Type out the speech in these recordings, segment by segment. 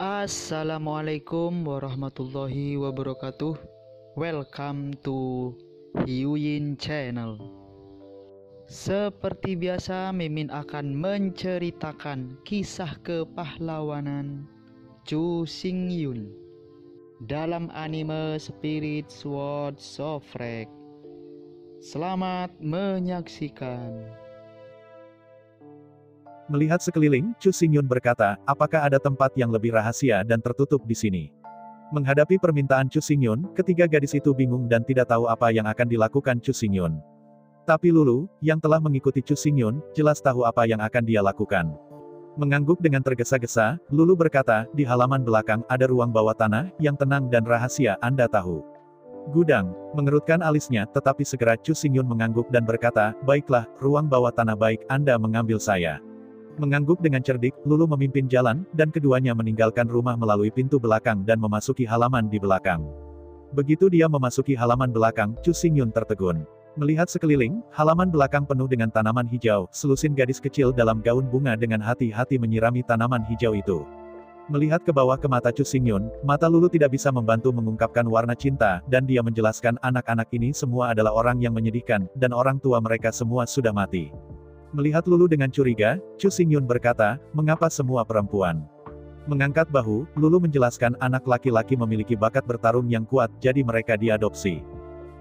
Assalamualaikum warahmatullahi wabarakatuh. Welcome to Hyuyin Channel. Seperti biasa, Mimin akan menceritakan kisah kepahlawanan Chu Xingyun dalam anime Spirit Sword Sofrek. Selamat menyaksikan. Melihat sekeliling, Chu Xingyun berkata, apakah ada tempat yang lebih rahasia dan tertutup di sini? Menghadapi permintaan Chu Xingyun, ketiga gadis itu bingung dan tidak tahu apa yang akan dilakukan Chu Xingyun. Tapi Lulu, yang telah mengikuti Chu Xingyun, jelas tahu apa yang akan dia lakukan. Mengangguk dengan tergesa-gesa, Lulu berkata, di halaman belakang ada ruang bawah tanah, yang tenang dan rahasia, Anda tahu. Gudang, mengerutkan alisnya, tetapi segera Chu Xingyun mengangguk dan berkata, baiklah, ruang bawah tanah baik, Anda mengambil saya. Mengangguk dengan cerdik, Lulu memimpin jalan, dan keduanya meninggalkan rumah melalui pintu belakang dan memasuki halaman di belakang. Begitu dia memasuki halaman belakang, Chu Xingyun tertegun. Melihat sekeliling, halaman belakang penuh dengan tanaman hijau, selusin gadis kecil dalam gaun bunga dengan hati-hati menyirami tanaman hijau itu. Melihat ke bawah ke mata Chu Xingyun, mata Lulu tidak bisa membantu mengungkapkan warna cinta, dan dia menjelaskan anak-anak ini semua adalah orang yang menyedihkan, dan orang tua mereka semua sudah mati. Melihat Lulu dengan curiga, Chu Xingyun berkata, mengapa semua perempuan? Mengangkat bahu, Lulu menjelaskan anak laki-laki memiliki bakat bertarung yang kuat, jadi mereka diadopsi.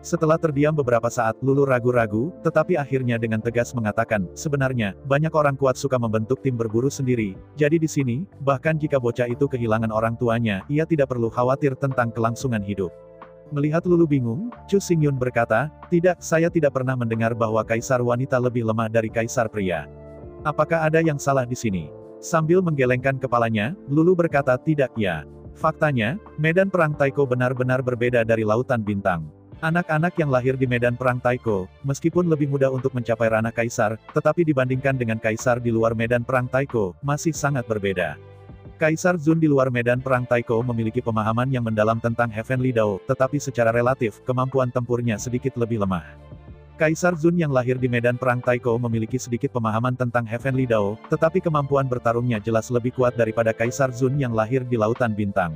Setelah terdiam beberapa saat, Lulu ragu-ragu, tetapi akhirnya dengan tegas mengatakan, sebenarnya, banyak orang kuat suka membentuk tim berburu sendiri, jadi di sini, bahkan jika bocah itu kehilangan orang tuanya, ia tidak perlu khawatir tentang kelangsungan hidup. Melihat Lulu bingung, Chu Xingyun berkata, tidak, saya tidak pernah mendengar bahwa kaisar wanita lebih lemah dari kaisar pria. Apakah ada yang salah di sini? Sambil menggelengkan kepalanya, Lulu berkata tidak ya. Faktanya, medan perang Taiko benar-benar berbeda dari lautan bintang. Anak-anak yang lahir di medan perang Taiko, meskipun lebih mudah untuk mencapai ranah kaisar, tetapi dibandingkan dengan kaisar di luar medan perang Taiko, masih sangat berbeda. Kaisar Zun di luar medan perang Taiko memiliki pemahaman yang mendalam tentang Heavenly Dao, tetapi secara relatif, kemampuan tempurnya sedikit lebih lemah. Kaisar Zun yang lahir di medan perang Taiko memiliki sedikit pemahaman tentang Heavenly Dao, tetapi kemampuan bertarungnya jelas lebih kuat daripada Kaisar Zun yang lahir di lautan bintang.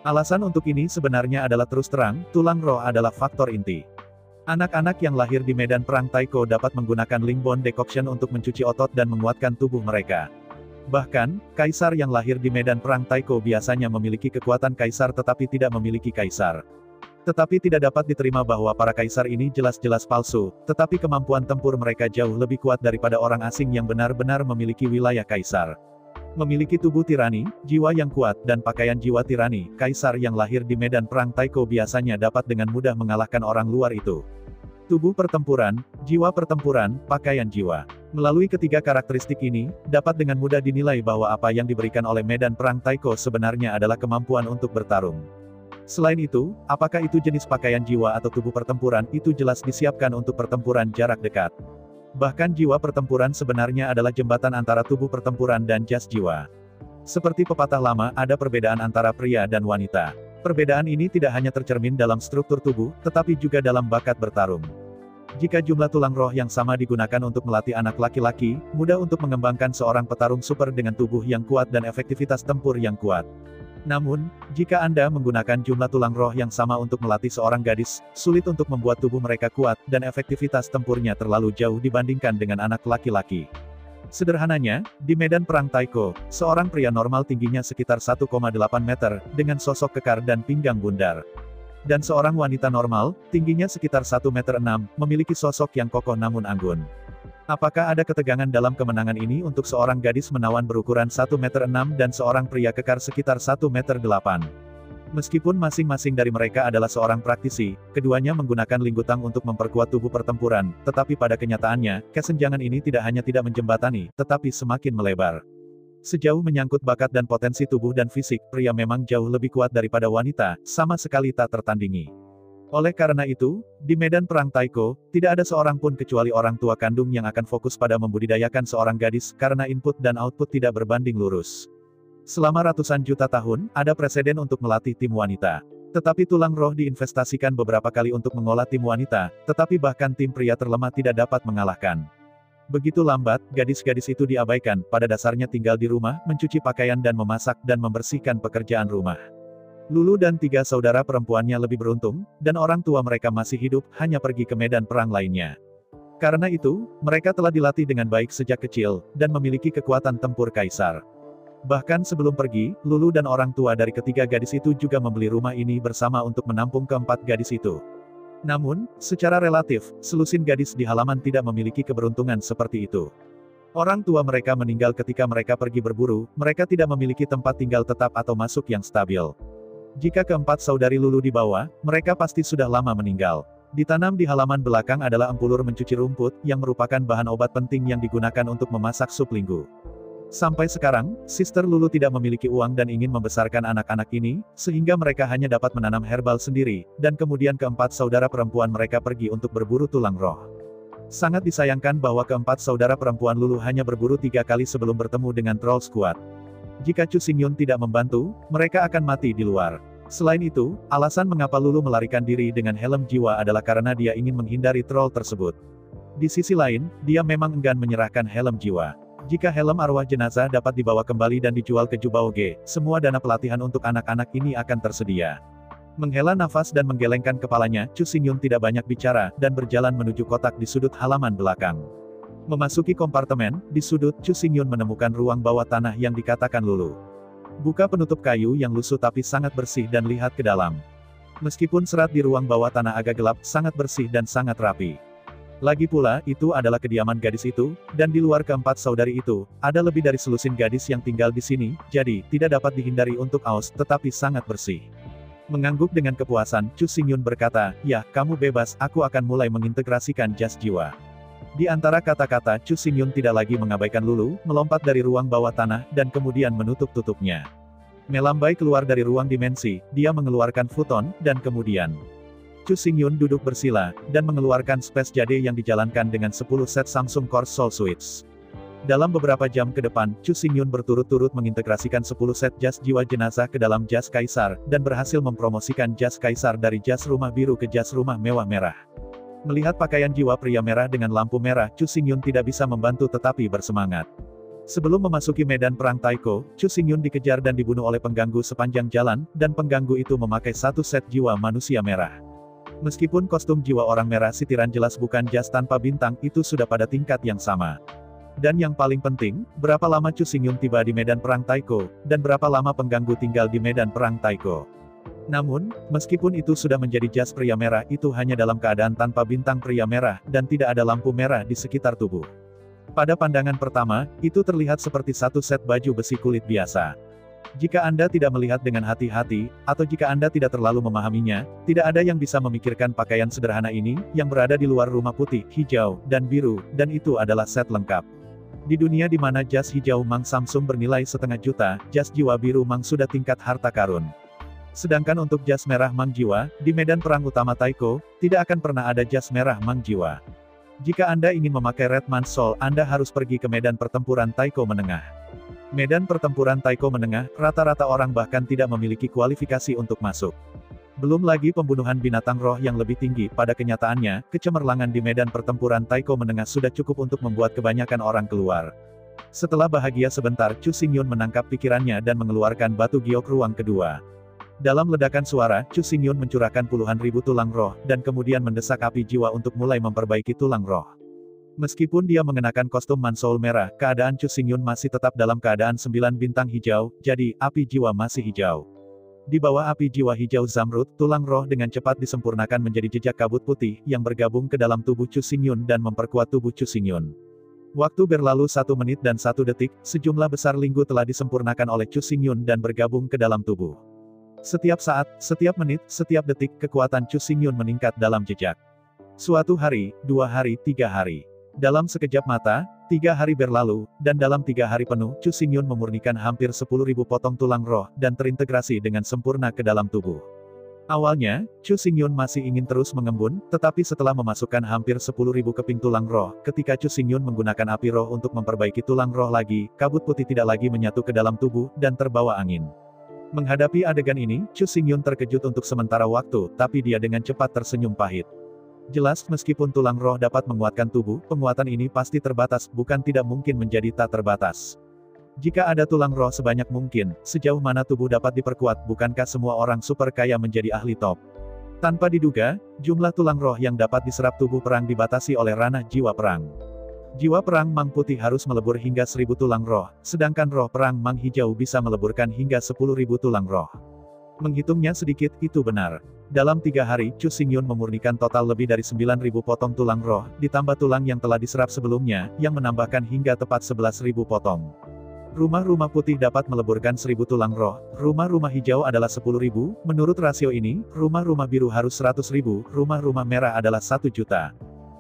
Alasan untuk ini sebenarnya adalah terus terang, tulang roh adalah faktor inti. Anak-anak yang lahir di medan perang Taiko dapat menggunakan Ling Bone Decoction untuk mencuci otot dan menguatkan tubuh mereka. Bahkan, kaisar yang lahir di medan perang Taiko biasanya memiliki kekuatan kaisar tetapi tidak memiliki kaisar. Tetapi tidak dapat diterima bahwa para kaisar ini jelas-jelas palsu, tetapi kemampuan tempur mereka jauh lebih kuat daripada orang asing yang benar-benar memiliki wilayah kaisar. Memiliki tubuh tirani, jiwa yang kuat, dan pakaian jiwa tirani, kaisar yang lahir di medan perang Taiko biasanya dapat dengan mudah mengalahkan orang luar itu. Tubuh pertempuran, jiwa pertempuran, pakaian jiwa. Melalui ketiga karakteristik ini, dapat dengan mudah dinilai bahwa apa yang diberikan oleh medan perang Taiko sebenarnya adalah kemampuan untuk bertarung. Selain itu, apakah itu jenis pakaian jiwa atau tubuh pertempuran, itu jelas disiapkan untuk pertempuran jarak dekat. Bahkan jiwa pertempuran sebenarnya adalah jembatan antara tubuh pertempuran dan jas jiwa. Seperti pepatah lama, ada perbedaan antara pria dan wanita. Perbedaan ini tidak hanya tercermin dalam struktur tubuh, tetapi juga dalam bakat bertarung. Jika jumlah tulang roh yang sama digunakan untuk melatih anak laki-laki, mudah untuk mengembangkan seorang petarung super dengan tubuh yang kuat dan efektivitas tempur yang kuat. Namun, jika Anda menggunakan jumlah tulang roh yang sama untuk melatih seorang gadis, sulit untuk membuat tubuh mereka kuat, dan efektivitas tempurnya terlalu jauh dibandingkan dengan anak laki-laki. Sederhananya, di medan perang Taiko, seorang pria normal tingginya sekitar 1,8 meter, dengan sosok kekar dan pinggang bundar. Dan seorang wanita normal, tingginya sekitar 1,6 meter, memiliki sosok yang kokoh namun anggun. Apakah ada ketegangan dalam kemenangan ini untuk seorang gadis menawan berukuran 1,6 meter dan seorang pria kekar sekitar 1,8 meter? Meskipun masing-masing dari mereka adalah seorang praktisi, keduanya menggunakan linggutang untuk memperkuat tubuh pertempuran, tetapi pada kenyataannya, kesenjangan ini tidak hanya tidak menjembatani, tetapi semakin melebar. Sejauh menyangkut bakat dan potensi tubuh dan fisik, pria memang jauh lebih kuat daripada wanita, sama sekali tak tertandingi. Oleh karena itu, di medan perang Taiko, tidak ada seorang pun kecuali orang tua kandung yang akan fokus pada membudidayakan seorang gadis, karena input dan output tidak berbanding lurus. Selama ratusan juta tahun, ada preseden untuk melatih tim wanita. Tetapi tulang roh diinvestasikan beberapa kali untuk mengolah tim wanita, tetapi bahkan tim pria terlemah tidak dapat mengalahkan. Begitu lambat, gadis-gadis itu diabaikan, pada dasarnya tinggal di rumah, mencuci pakaian dan memasak dan membersihkan pekerjaan rumah. Lulu dan 3 saudara perempuannya lebih beruntung, dan orang tua mereka masih hidup, hanya pergi ke medan perang lainnya. Karena itu, mereka telah dilatih dengan baik sejak kecil, dan memiliki kekuatan tempur kaisar. Bahkan sebelum pergi, Lulu dan orang tua dari ketiga gadis itu juga membeli rumah ini bersama untuk menampung keempat gadis itu. Namun, secara relatif, selusin gadis di halaman tidak memiliki keberuntungan seperti itu. Orang tua mereka meninggal ketika mereka pergi berburu, mereka tidak memiliki tempat tinggal tetap atau masuk yang stabil. Jika keempat saudari Lulu dibawa, mereka pasti sudah lama meninggal. Ditanam di halaman belakang adalah empulur mencuci rumput, yang merupakan bahan obat penting yang digunakan untuk memasak sup linggu. Sampai sekarang, Sister Lulu tidak memiliki uang dan ingin membesarkan anak-anak ini, sehingga mereka hanya dapat menanam herbal sendiri, dan kemudian keempat saudara perempuan mereka pergi untuk berburu tulang roh. Sangat disayangkan bahwa keempat saudara perempuan Lulu hanya berburu 3 kali sebelum bertemu dengan Troll Squad. Jika Chu Xingyun tidak membantu, mereka akan mati di luar. Selain itu, alasan mengapa Lulu melarikan diri dengan helm jiwa adalah karena dia ingin menghindari troll tersebut. Di sisi lain, dia memang enggan menyerahkan helm jiwa. Jika helm arwah jenazah dapat dibawa kembali dan dijual ke Jubaoge, semua dana pelatihan untuk anak-anak ini akan tersedia. Menghela nafas dan menggelengkan kepalanya, Chu Xingyun tidak banyak bicara, dan berjalan menuju kotak di sudut halaman belakang. Memasuki kompartemen, di sudut, Chu Xingyun menemukan ruang bawah tanah yang dikatakan Lulu. Buka penutup kayu yang lusuh tapi sangat bersih dan lihat ke dalam. Meskipun serat di ruang bawah tanah agak gelap, sangat bersih dan sangat rapi. Lagi pula, itu adalah kediaman gadis itu, dan di luar keempat saudari itu, ada lebih dari selusin gadis yang tinggal di sini, jadi, tidak dapat dihindari untuk aus, tetapi sangat bersih. Mengangguk dengan kepuasan, Chu Xingyun berkata, "Ya, kamu bebas, aku akan mulai mengintegrasikan jas jiwa." Di antara kata-kata, Chu Xingyun tidak lagi mengabaikan Lulu, melompat dari ruang bawah tanah, dan kemudian menutup-tutupnya. Melambai keluar dari ruang dimensi, dia mengeluarkan futon, dan kemudian Chu Xingyun duduk bersila, dan mengeluarkan Space Jade yang dijalankan dengan 10 set Samsung Core Soul Switch. Dalam beberapa jam ke depan, Chu Xingyun berturut-turut mengintegrasikan 10 set jas jiwa jenazah ke dalam jas kaisar, dan berhasil mempromosikan jas kaisar dari jas rumah biru ke jas rumah mewah merah. Melihat pakaian jiwa pria merah dengan lampu merah, Chu Xingyun tidak bisa membantu tetapi bersemangat. Sebelum memasuki medan perang Taiko, Chu Xingyun dikejar dan dibunuh oleh pengganggu sepanjang jalan, dan pengganggu itu memakai 1 set jiwa manusia merah. Meskipun kostum jiwa orang merah sitiran jelas bukan jas tanpa bintang, itu sudah pada tingkat yang sama. Dan yang paling penting, berapa lama Chu Xingyun tiba di medan perang Taiko, dan berapa lama pengganggu tinggal di medan perang Taiko. Namun, meskipun itu sudah menjadi jas pria merah, itu hanya dalam keadaan tanpa bintang pria merah, dan tidak ada lampu merah di sekitar tubuh. Pada pandangan pertama, itu terlihat seperti 1 set baju besi kulit biasa. Jika Anda tidak melihat dengan hati-hati, atau jika Anda tidak terlalu memahaminya, tidak ada yang bisa memikirkan pakaian sederhana ini, yang berada di luar rumah putih, hijau, dan biru, dan itu adalah set lengkap. Di dunia di mana jas hijau Mang Samsung bernilai setengah juta, jas jiwa biru Mang sudah tingkat harta karun. Sedangkan untuk jas merah Mang Jiwa, di medan perang utama Taiko, tidak akan pernah ada jas merah Mang Jiwa. Jika Anda ingin memakai Red Man Soul, Anda harus pergi ke medan pertempuran Taiko menengah. Medan pertempuran Taiko menengah, rata-rata orang bahkan tidak memiliki kualifikasi untuk masuk. Belum lagi pembunuhan binatang roh yang lebih tinggi, pada kenyataannya, kecemerlangan di medan pertempuran Taiko menengah sudah cukup untuk membuat kebanyakan orang keluar. Setelah bahagia sebentar, Chu Xingyun menangkap pikirannya dan mengeluarkan batu giok ruang kedua. Dalam ledakan suara, Chu Xingyun mencurahkan puluhan ribu tulang roh, dan kemudian mendesak api jiwa untuk mulai memperbaiki tulang roh. Meskipun dia mengenakan kostum Mansoul merah, keadaan Chu Xingyun masih tetap dalam keadaan 9 bintang hijau, jadi, api jiwa masih hijau. Di bawah api jiwa hijau Zamrud, tulang roh dengan cepat disempurnakan menjadi jejak kabut putih, yang bergabung ke dalam tubuh Chu Xingyun dan memperkuat tubuh Chu Xingyun. Waktu berlalu 1 menit dan 1 detik, sejumlah besar linggu telah disempurnakan oleh Chu Xingyun dan bergabung ke dalam tubuh. Setiap saat, setiap menit, setiap detik, kekuatan Chu Xingyun meningkat dalam jejak. Suatu hari, 2 hari, 3 hari. Dalam sekejap mata, 3 hari berlalu, dan dalam 3 hari penuh, Chu Xingyun memurnikan hampir 10.000 potong tulang roh, dan terintegrasi dengan sempurna ke dalam tubuh. Awalnya, Chu Xingyun masih ingin terus mengembun, tetapi setelah memasukkan hampir 10.000 keping tulang roh, ketika Chu Xingyun menggunakan api roh untuk memperbaiki tulang roh lagi, kabut putih tidak lagi menyatu ke dalam tubuh, dan terbawa angin. Menghadapi adegan ini, Chu Xingyun terkejut untuk sementara waktu, tapi dia dengan cepat tersenyum pahit. Jelas, meskipun tulang roh dapat menguatkan tubuh, penguatan ini pasti terbatas, bukan tidak mungkin menjadi tak terbatas. Jika ada tulang roh sebanyak mungkin, sejauh mana tubuh dapat diperkuat? Bukankah semua orang super kaya menjadi ahli top? Tanpa diduga, jumlah tulang roh yang dapat diserap tubuh perang dibatasi oleh ranah jiwa perang. Jiwa perang Mang Putih harus melebur hingga 1000 tulang roh, sedangkan roh perang Mang Hijau bisa meleburkan hingga 10.000 tulang roh. Menghitungnya sedikit, itu benar. Dalam 3 hari, Chu Xingyun memurnikan total lebih dari 9.000 potong tulang roh, ditambah tulang yang telah diserap sebelumnya, yang menambahkan hingga tepat 11.000 potong. Rumah-rumah putih dapat meleburkan 1000 tulang roh, rumah-rumah hijau adalah 10.000, menurut rasio ini, rumah-rumah biru harus 100.000, rumah-rumah merah adalah 1 juta.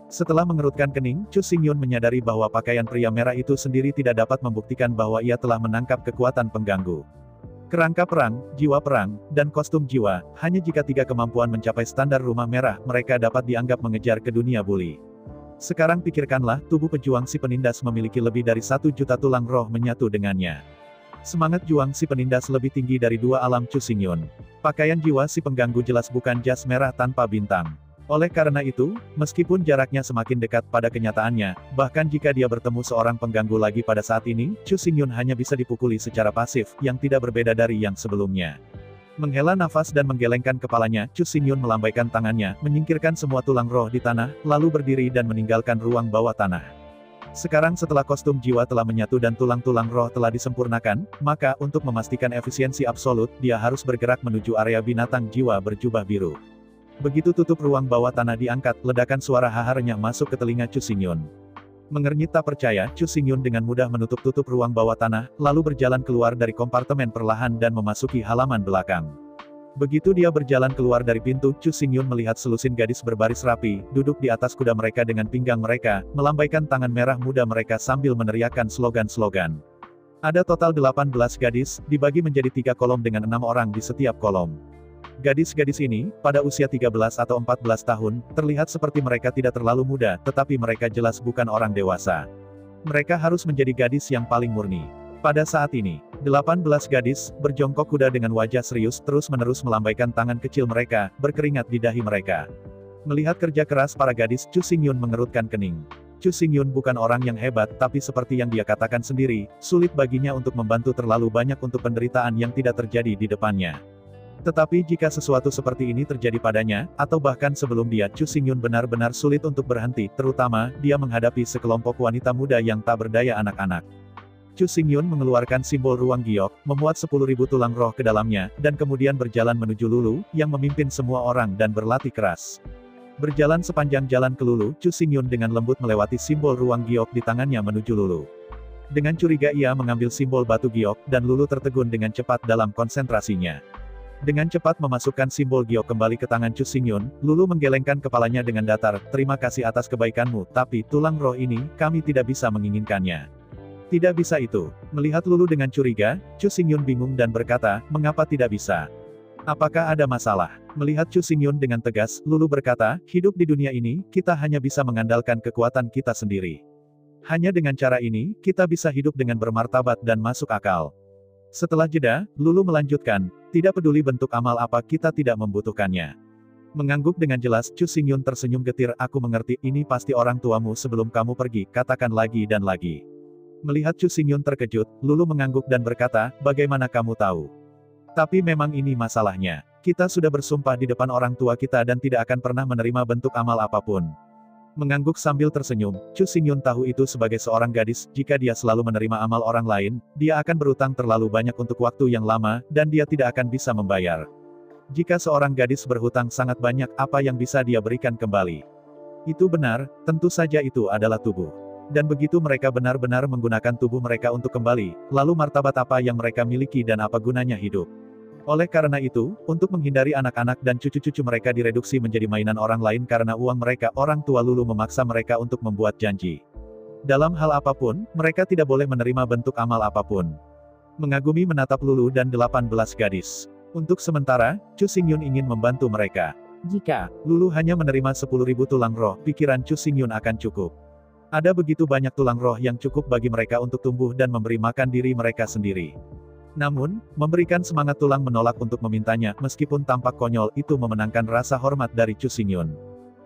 Setelah mengerutkan kening, Chu Xingyun menyadari bahwa pakaian pria merah itu sendiri tidak dapat membuktikan bahwa ia telah menangkap kekuatan pengganggu. Kerangka perang, jiwa perang, dan kostum jiwa, hanya jika 3 kemampuan mencapai standar rumah merah, mereka dapat dianggap mengejar ke dunia bully. Sekarang pikirkanlah, tubuh pejuang si penindas memiliki lebih dari 1 juta tulang roh menyatu dengannya. Semangat juang si penindas lebih tinggi dari 2 alam Chu Xingyun. Pakaian jiwa si pengganggu jelas bukan jas merah tanpa bintang. Oleh karena itu, meskipun jaraknya semakin dekat pada kenyataannya, bahkan jika dia bertemu seorang pengganggu lagi pada saat ini, Chu Xingyun hanya bisa dipukuli secara pasif, yang tidak berbeda dari yang sebelumnya. Menghela nafas dan menggelengkan kepalanya, Chu Xingyun melambaikan tangannya, menyingkirkan semua tulang roh di tanah, lalu berdiri dan meninggalkan ruang bawah tanah. Sekarang setelah kostum jiwa telah menyatu dan tulang-tulang roh telah disempurnakan, maka untuk memastikan efisiensi absolut, dia harus bergerak menuju area binatang jiwa berjubah biru. Begitu tutup ruang bawah tanah diangkat, ledakan suara haharnya masuk ke telinga Chu Xingyun. Mengernyit tak percaya, Chu Xingyun dengan mudah menutup-tutup ruang bawah tanah, lalu berjalan keluar dari kompartemen perlahan dan memasuki halaman belakang. Begitu dia berjalan keluar dari pintu, Chu Xingyun melihat selusin gadis berbaris rapi, duduk di atas kuda mereka dengan pinggang mereka, melambaikan tangan merah muda mereka sambil meneriakkan slogan-slogan. Ada total 18 gadis, dibagi menjadi 3 kolom dengan 6 orang di setiap kolom. Gadis-gadis ini, pada usia 13 atau 14 tahun, terlihat seperti mereka tidak terlalu muda, tetapi mereka jelas bukan orang dewasa. Mereka harus menjadi gadis yang paling murni. Pada saat ini, 18 gadis, berjongkok kuda dengan wajah serius, terus-menerus melambaikan tangan kecil mereka, berkeringat di dahi mereka. Melihat kerja keras para gadis, Chu Xingyun mengerutkan kening. Chu Xingyun bukan orang yang hebat, tapi seperti yang dia katakan sendiri, sulit baginya untuk membantu terlalu banyak untuk penderitaan yang tidak terjadi di depannya. Tetapi jika sesuatu seperti ini terjadi padanya, atau bahkan sebelum dia, Chu Xingyun benar-benar sulit untuk berhenti, terutama, dia menghadapi sekelompok wanita muda yang tak berdaya anak-anak. Chu Xingyun mengeluarkan simbol ruang giok, memuat 10.000 tulang roh ke dalamnya, dan kemudian berjalan menuju Lulu, yang memimpin semua orang dan berlatih keras. Berjalan sepanjang jalan ke Lulu, Chu Xingyun dengan lembut melewati simbol ruang giok di tangannya menuju Lulu. Dengan curiga ia mengambil simbol batu giok, dan Lulu tertegun dengan cepat dalam konsentrasinya. Dengan cepat memasukkan simbol giok kembali ke tangan Chu Xingyun, Lulu menggelengkan kepalanya dengan datar, "Terima kasih atas kebaikanmu, tapi tulang roh ini, kami tidak bisa menginginkannya." "Tidak bisa itu." Melihat Lulu dengan curiga, Chu Xingyun bingung dan berkata, "Mengapa tidak bisa? Apakah ada masalah?" Melihat Chu Xingyun dengan tegas, Lulu berkata, "Hidup di dunia ini, kita hanya bisa mengandalkan kekuatan kita sendiri. Hanya dengan cara ini, kita bisa hidup dengan bermartabat dan masuk akal." Setelah jeda, Lulu melanjutkan, "Tidak peduli bentuk amal apa, kita tidak membutuhkannya." Mengangguk dengan jelas, Chu Xingyun tersenyum getir, "Aku mengerti, ini pasti orang tuamu sebelum kamu pergi, katakan lagi dan lagi." Melihat Chu Xingyun terkejut, Lulu mengangguk dan berkata, "Bagaimana kamu tahu?" "Tapi memang ini masalahnya. Kita sudah bersumpah di depan orang tua kita dan tidak akan pernah menerima bentuk amal apapun." Mengangguk sambil tersenyum, Chu Xingyun tahu itu sebagai seorang gadis, jika dia selalu menerima amal orang lain, dia akan berutang terlalu banyak untuk waktu yang lama, dan dia tidak akan bisa membayar. Jika seorang gadis berhutang sangat banyak, apa yang bisa dia berikan kembali? Itu benar, tentu saja itu adalah tubuh. Dan begitu mereka benar-benar menggunakan tubuh mereka untuk kembali, lalu martabat apa yang mereka miliki dan apa gunanya hidup? Oleh karena itu, untuk menghindari anak-anak dan cucu-cucu mereka direduksi menjadi mainan orang lain karena uang mereka, orang tua Lulu memaksa mereka untuk membuat janji. Dalam hal apapun, mereka tidak boleh menerima bentuk amal apapun. Mengagumi menatap Lulu dan 18 gadis. Untuk sementara, Chu Xingyun ingin membantu mereka. Jika Lulu hanya menerima 10.000 tulang roh, pikiran Chu Xingyun akan cukup. Ada begitu banyak tulang roh yang cukup bagi mereka untuk tumbuh dan memberi makan diri mereka sendiri. Namun, memberikan semangat tulang menolak untuk memintanya, meskipun tampak konyol, itu memenangkan rasa hormat dari Chu Xingyun.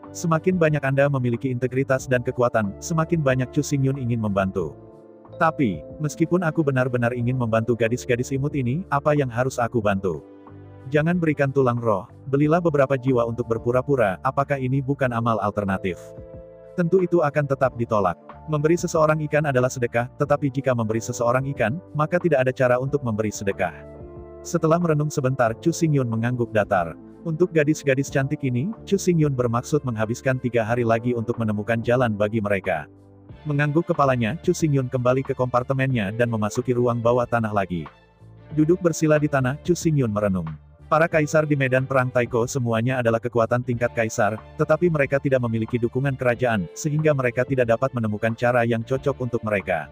Semakin banyak Anda memiliki integritas dan kekuatan, semakin banyak Chu Xingyun ingin membantu. Tapi, meskipun aku benar-benar ingin membantu gadis-gadis imut ini, apa yang harus aku bantu? Jangan berikan tulang roh, belilah beberapa jiwa untuk berpura-pura, apakah ini bukan amal alternatif? Tentu itu akan tetap ditolak. Memberi seseorang ikan adalah sedekah, tetapi jika memberi seseorang ikan, maka tidak ada cara untuk memberi sedekah. Setelah merenung sebentar, Chu Xingyun mengangguk datar. Untuk gadis-gadis cantik ini, Chu Xingyun bermaksud menghabiskan 3 hari lagi untuk menemukan jalan bagi mereka. Mengangguk kepalanya, Chu Xingyun kembali ke kompartemennya dan memasuki ruang bawah tanah lagi. Duduk bersila di tanah, Chu Xingyun merenung. Para kaisar di medan perang Taiko semuanya adalah kekuatan tingkat kaisar, tetapi mereka tidak memiliki dukungan kerajaan, sehingga mereka tidak dapat menemukan cara yang cocok untuk mereka.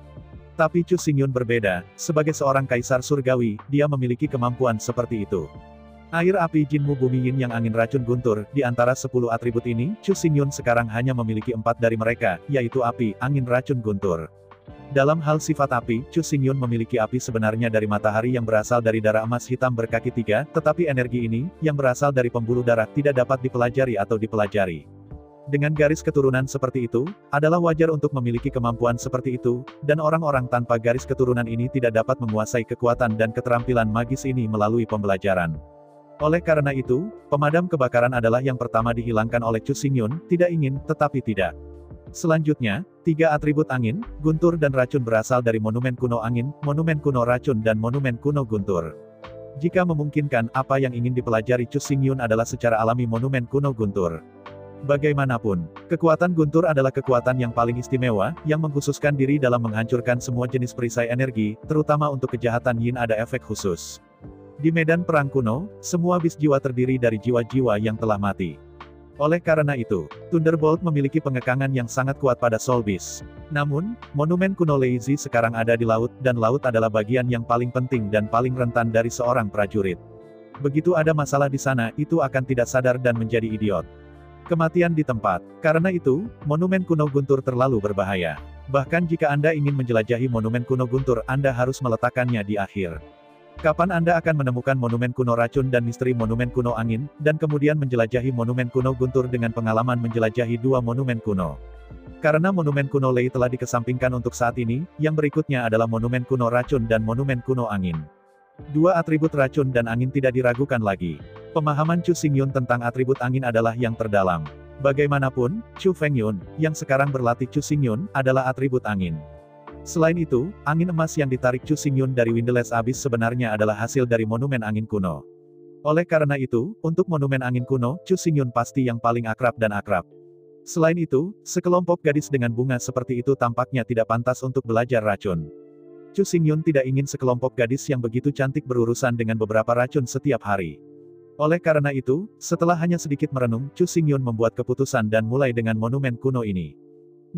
Tapi Chu Xingyun berbeda, sebagai seorang kaisar surgawi, dia memiliki kemampuan seperti itu. Air, api, jinmu, bumi, yin yang, angin, racun, guntur, di antara 10 atribut ini, Chu Xingyun sekarang hanya memiliki 4 dari mereka, yaitu api, angin, racun, guntur. Dalam hal sifat api, Chu Xingyun memiliki api sebenarnya dari matahari yang berasal dari darah emas hitam berkaki 3, tetapi energi ini, yang berasal dari pembuluh darah, tidak dapat dipelajari atau dipelajari. Dengan garis keturunan seperti itu, adalah wajar untuk memiliki kemampuan seperti itu, dan orang-orang tanpa garis keturunan ini tidak dapat menguasai kekuatan dan keterampilan magis ini melalui pembelajaran. Oleh karena itu, pemadam kebakaran adalah yang pertama dihilangkan oleh Chu Xingyun, tidak ingin, tetapi tidak. Selanjutnya, 3 atribut angin, guntur dan racun berasal dari monumen kuno angin, monumen kuno racun dan monumen kuno guntur. Jika memungkinkan, apa yang ingin dipelajari Chu Xingyun adalah secara alami monumen kuno guntur. Bagaimanapun, kekuatan guntur adalah kekuatan yang paling istimewa, yang mengkhususkan diri dalam menghancurkan semua jenis perisai energi, terutama untuk kejahatan yin ada efek khusus. Di medan perang kuno, semua bis jiwa terdiri dari jiwa-jiwa yang telah mati. Oleh karena itu, Thunderbolt memiliki pengekangan yang sangat kuat pada Soul Beast. Namun, monumen kuno Lazy sekarang ada di laut, dan laut adalah bagian yang paling penting dan paling rentan dari seorang prajurit. Begitu ada masalah di sana, itu akan tidak sadar dan menjadi idiot. Kematian di tempat. Karena itu, monumen kuno guntur terlalu berbahaya. Bahkan jika Anda ingin menjelajahi monumen kuno guntur, Anda harus meletakkannya di akhir. Kapan Anda akan menemukan monumen kuno racun dan misteri monumen kuno angin, dan kemudian menjelajahi monumen kuno guntur dengan pengalaman menjelajahi 2 monumen kuno? Karena monumen kuno Lei telah dikesampingkan untuk saat ini, yang berikutnya adalah monumen kuno racun dan monumen kuno angin. 2 atribut racun dan angin tidak diragukan lagi. Pemahaman Chu Xingyun tentang atribut angin adalah yang terdalam. Bagaimanapun, Chu Fengyun, yang sekarang berlatih Chu Xingyun, adalah atribut angin. Selain itu, angin emas yang ditarik Chu Xingyun dari Windless Abyss sebenarnya adalah hasil dari monumen angin kuno. Oleh karena itu, untuk monumen angin kuno, Chu Xingyun pasti yang paling akrab dan akrab. Selain itu, sekelompok gadis dengan bunga seperti itu tampaknya tidak pantas untuk belajar racun. Chu Xingyun tidak ingin sekelompok gadis yang begitu cantik berurusan dengan beberapa racun setiap hari. Oleh karena itu, setelah hanya sedikit merenung, Chu Xingyun membuat keputusan dan mulai dengan monumen kuno ini.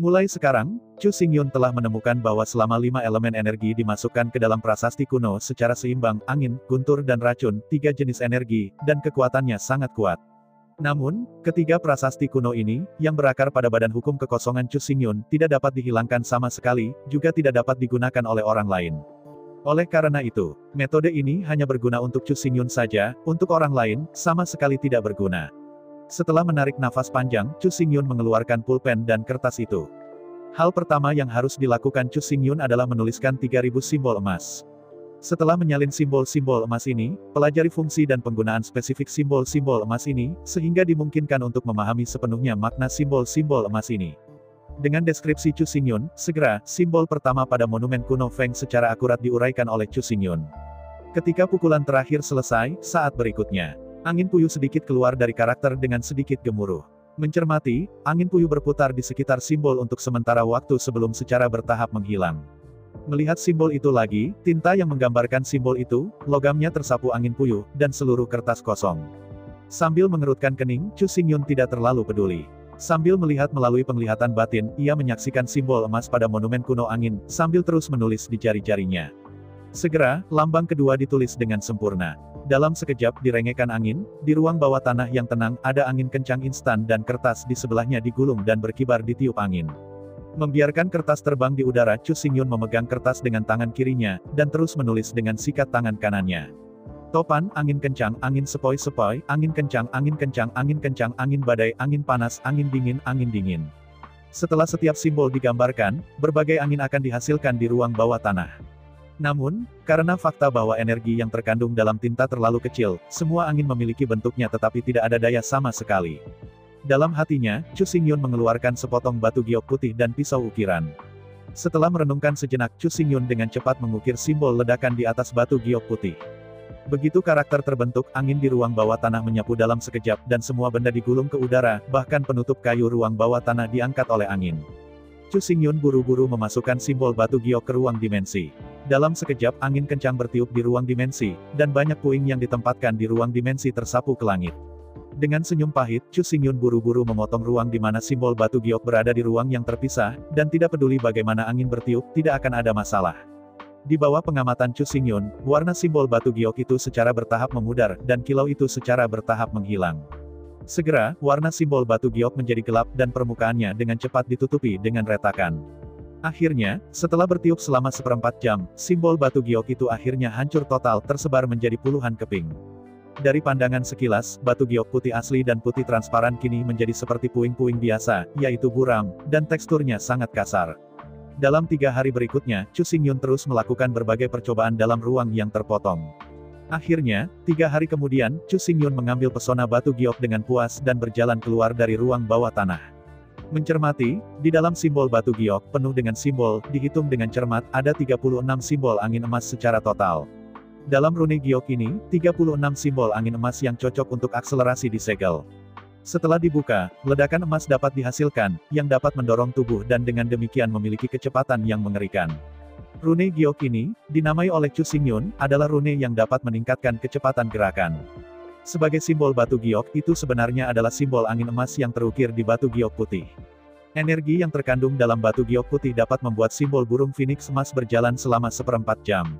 Mulai sekarang, Chu Xingyun telah menemukan bahwa selama 5 elemen energi dimasukkan ke dalam prasasti kuno secara seimbang, angin, guntur dan racun, 3 jenis energi, dan kekuatannya sangat kuat. Namun, ketiga prasasti kuno ini, yang berakar pada badan hukum kekosongan Chu Xingyun, tidak dapat dihilangkan sama sekali, juga tidak dapat digunakan oleh orang lain. Oleh karena itu, metode ini hanya berguna untuk Chu Xingyun saja, untuk orang lain, sama sekali tidak berguna. Setelah menarik nafas panjang, Chu Xingyun mengeluarkan pulpen dan kertas itu. Hal pertama yang harus dilakukan Chu Xingyun adalah menuliskan 3000 simbol emas. Setelah menyalin simbol-simbol emas ini, pelajari fungsi dan penggunaan spesifik simbol-simbol emas ini, sehingga dimungkinkan untuk memahami sepenuhnya makna simbol-simbol emas ini. Dengan deskripsi Chu Xingyun, segera, simbol pertama pada monumen kuno Feng secara akurat diuraikan oleh Chu Xingyun. Ketika pukulan terakhir selesai, saat berikutnya, angin puyuh sedikit keluar dari karakter dengan sedikit gemuruh. Mencermati, angin puyuh berputar di sekitar simbol untuk sementara waktu sebelum secara bertahap menghilang. Melihat simbol itu lagi, tinta yang menggambarkan simbol itu, logamnya tersapu angin puyuh, dan seluruh kertas kosong. Sambil mengerutkan kening, Chu Xingyun tidak terlalu peduli. Sambil melihat melalui penglihatan batin, ia menyaksikan simbol emas pada monumen kuno angin, sambil terus menulis di jari-jarinya. Segera, lambang kedua ditulis dengan sempurna. Dalam sekejap direngekkan angin, di ruang bawah tanah yang tenang, ada angin kencang instan dan kertas di sebelahnya digulung dan berkibar ditiup angin. Membiarkan kertas terbang di udara, Chu Xingyun memegang kertas dengan tangan kirinya, dan terus menulis dengan sikat tangan kanannya. Topan, angin kencang, angin sepoi-sepoi, angin kencang, angin kencang, angin kencang, angin badai, angin panas, angin dingin, angin dingin. Setelah setiap simbol digambarkan, berbagai angin akan dihasilkan di ruang bawah tanah. Namun, karena fakta bahwa energi yang terkandung dalam tinta terlalu kecil, semua angin memiliki bentuknya tetapi tidak ada daya sama sekali. Dalam hatinya, Chu Xingyun mengeluarkan sepotong batu giok putih dan pisau ukiran. Setelah merenungkan sejenak, Chu Xingyun dengan cepat mengukir simbol ledakan di atas batu giok putih. Begitu karakter terbentuk, angin di ruang bawah tanah menyapu dalam sekejap, dan semua benda digulung ke udara, bahkan penutup kayu ruang bawah tanah diangkat oleh angin. Chu Xingyun buru-buru memasukkan simbol batu giok ke ruang dimensi. Dalam sekejap, angin kencang bertiup di ruang dimensi, dan banyak puing yang ditempatkan di ruang dimensi tersapu ke langit. Dengan senyum pahit, Chu Xingyun buru-buru memotong ruang di mana simbol batu giok berada di ruang yang terpisah, dan tidak peduli bagaimana angin bertiup, tidak akan ada masalah. Di bawah pengamatan Chu Xingyun, warna simbol batu giok itu secara bertahap memudar, dan kilau itu secara bertahap menghilang. Segera, warna simbol batu giok menjadi gelap dan permukaannya dengan cepat ditutupi dengan retakan. Akhirnya, setelah bertiup selama seperempat jam, simbol batu giok itu akhirnya hancur total tersebar menjadi puluhan keping. Dari pandangan sekilas, batu giok putih asli dan putih transparan kini menjadi seperti puing-puing biasa, yaitu buram, dan teksturnya sangat kasar. Dalam 3 hari berikutnya, Chu Xingyun terus melakukan berbagai percobaan dalam ruang yang terpotong. Akhirnya, 3 hari kemudian, Chu Xingyun mengambil pesona batu giok dengan puas dan berjalan keluar dari ruang bawah tanah. Mencermati, di dalam simbol batu giok, penuh dengan simbol, dihitung dengan cermat, ada 36 simbol angin emas secara total. Dalam rune giok ini, 36 simbol angin emas yang cocok untuk akselerasi disegel. Setelah dibuka, ledakan emas dapat dihasilkan, yang dapat mendorong tubuh dan dengan demikian memiliki kecepatan yang mengerikan. Rune giok ini, dinamai oleh Chu Xingyun, adalah rune yang dapat meningkatkan kecepatan gerakan. Sebagai simbol batu giok, itu sebenarnya adalah simbol angin emas yang terukir di batu giok putih. Energi yang terkandung dalam batu giok putih dapat membuat simbol burung phoenix emas berjalan selama seperempat jam.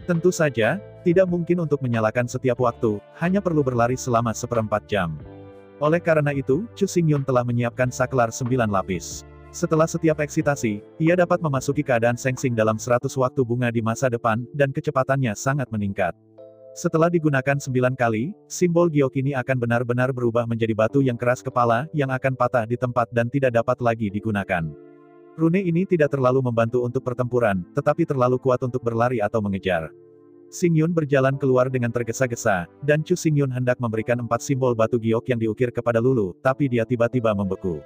Tentu saja, tidak mungkin untuk menyalakan setiap waktu, hanya perlu berlari selama seperempat jam. Oleh karena itu, Chu Xingyun telah menyiapkan saklar 9 lapis. Setelah setiap eksitasi, ia dapat memasuki keadaan sengsing dalam 100 waktu bunga di masa depan, dan kecepatannya sangat meningkat. Setelah digunakan 9 kali, simbol giok ini akan benar-benar berubah menjadi batu yang keras kepala, yang akan patah di tempat dan tidak dapat lagi digunakan. Rune ini tidak terlalu membantu untuk pertempuran, tetapi terlalu kuat untuk berlari atau mengejar. Xingyun berjalan keluar dengan tergesa-gesa, dan Chu Xingyun hendak memberikan 4 simbol batu giok yang diukir kepada Lulu, tapi dia tiba-tiba membeku.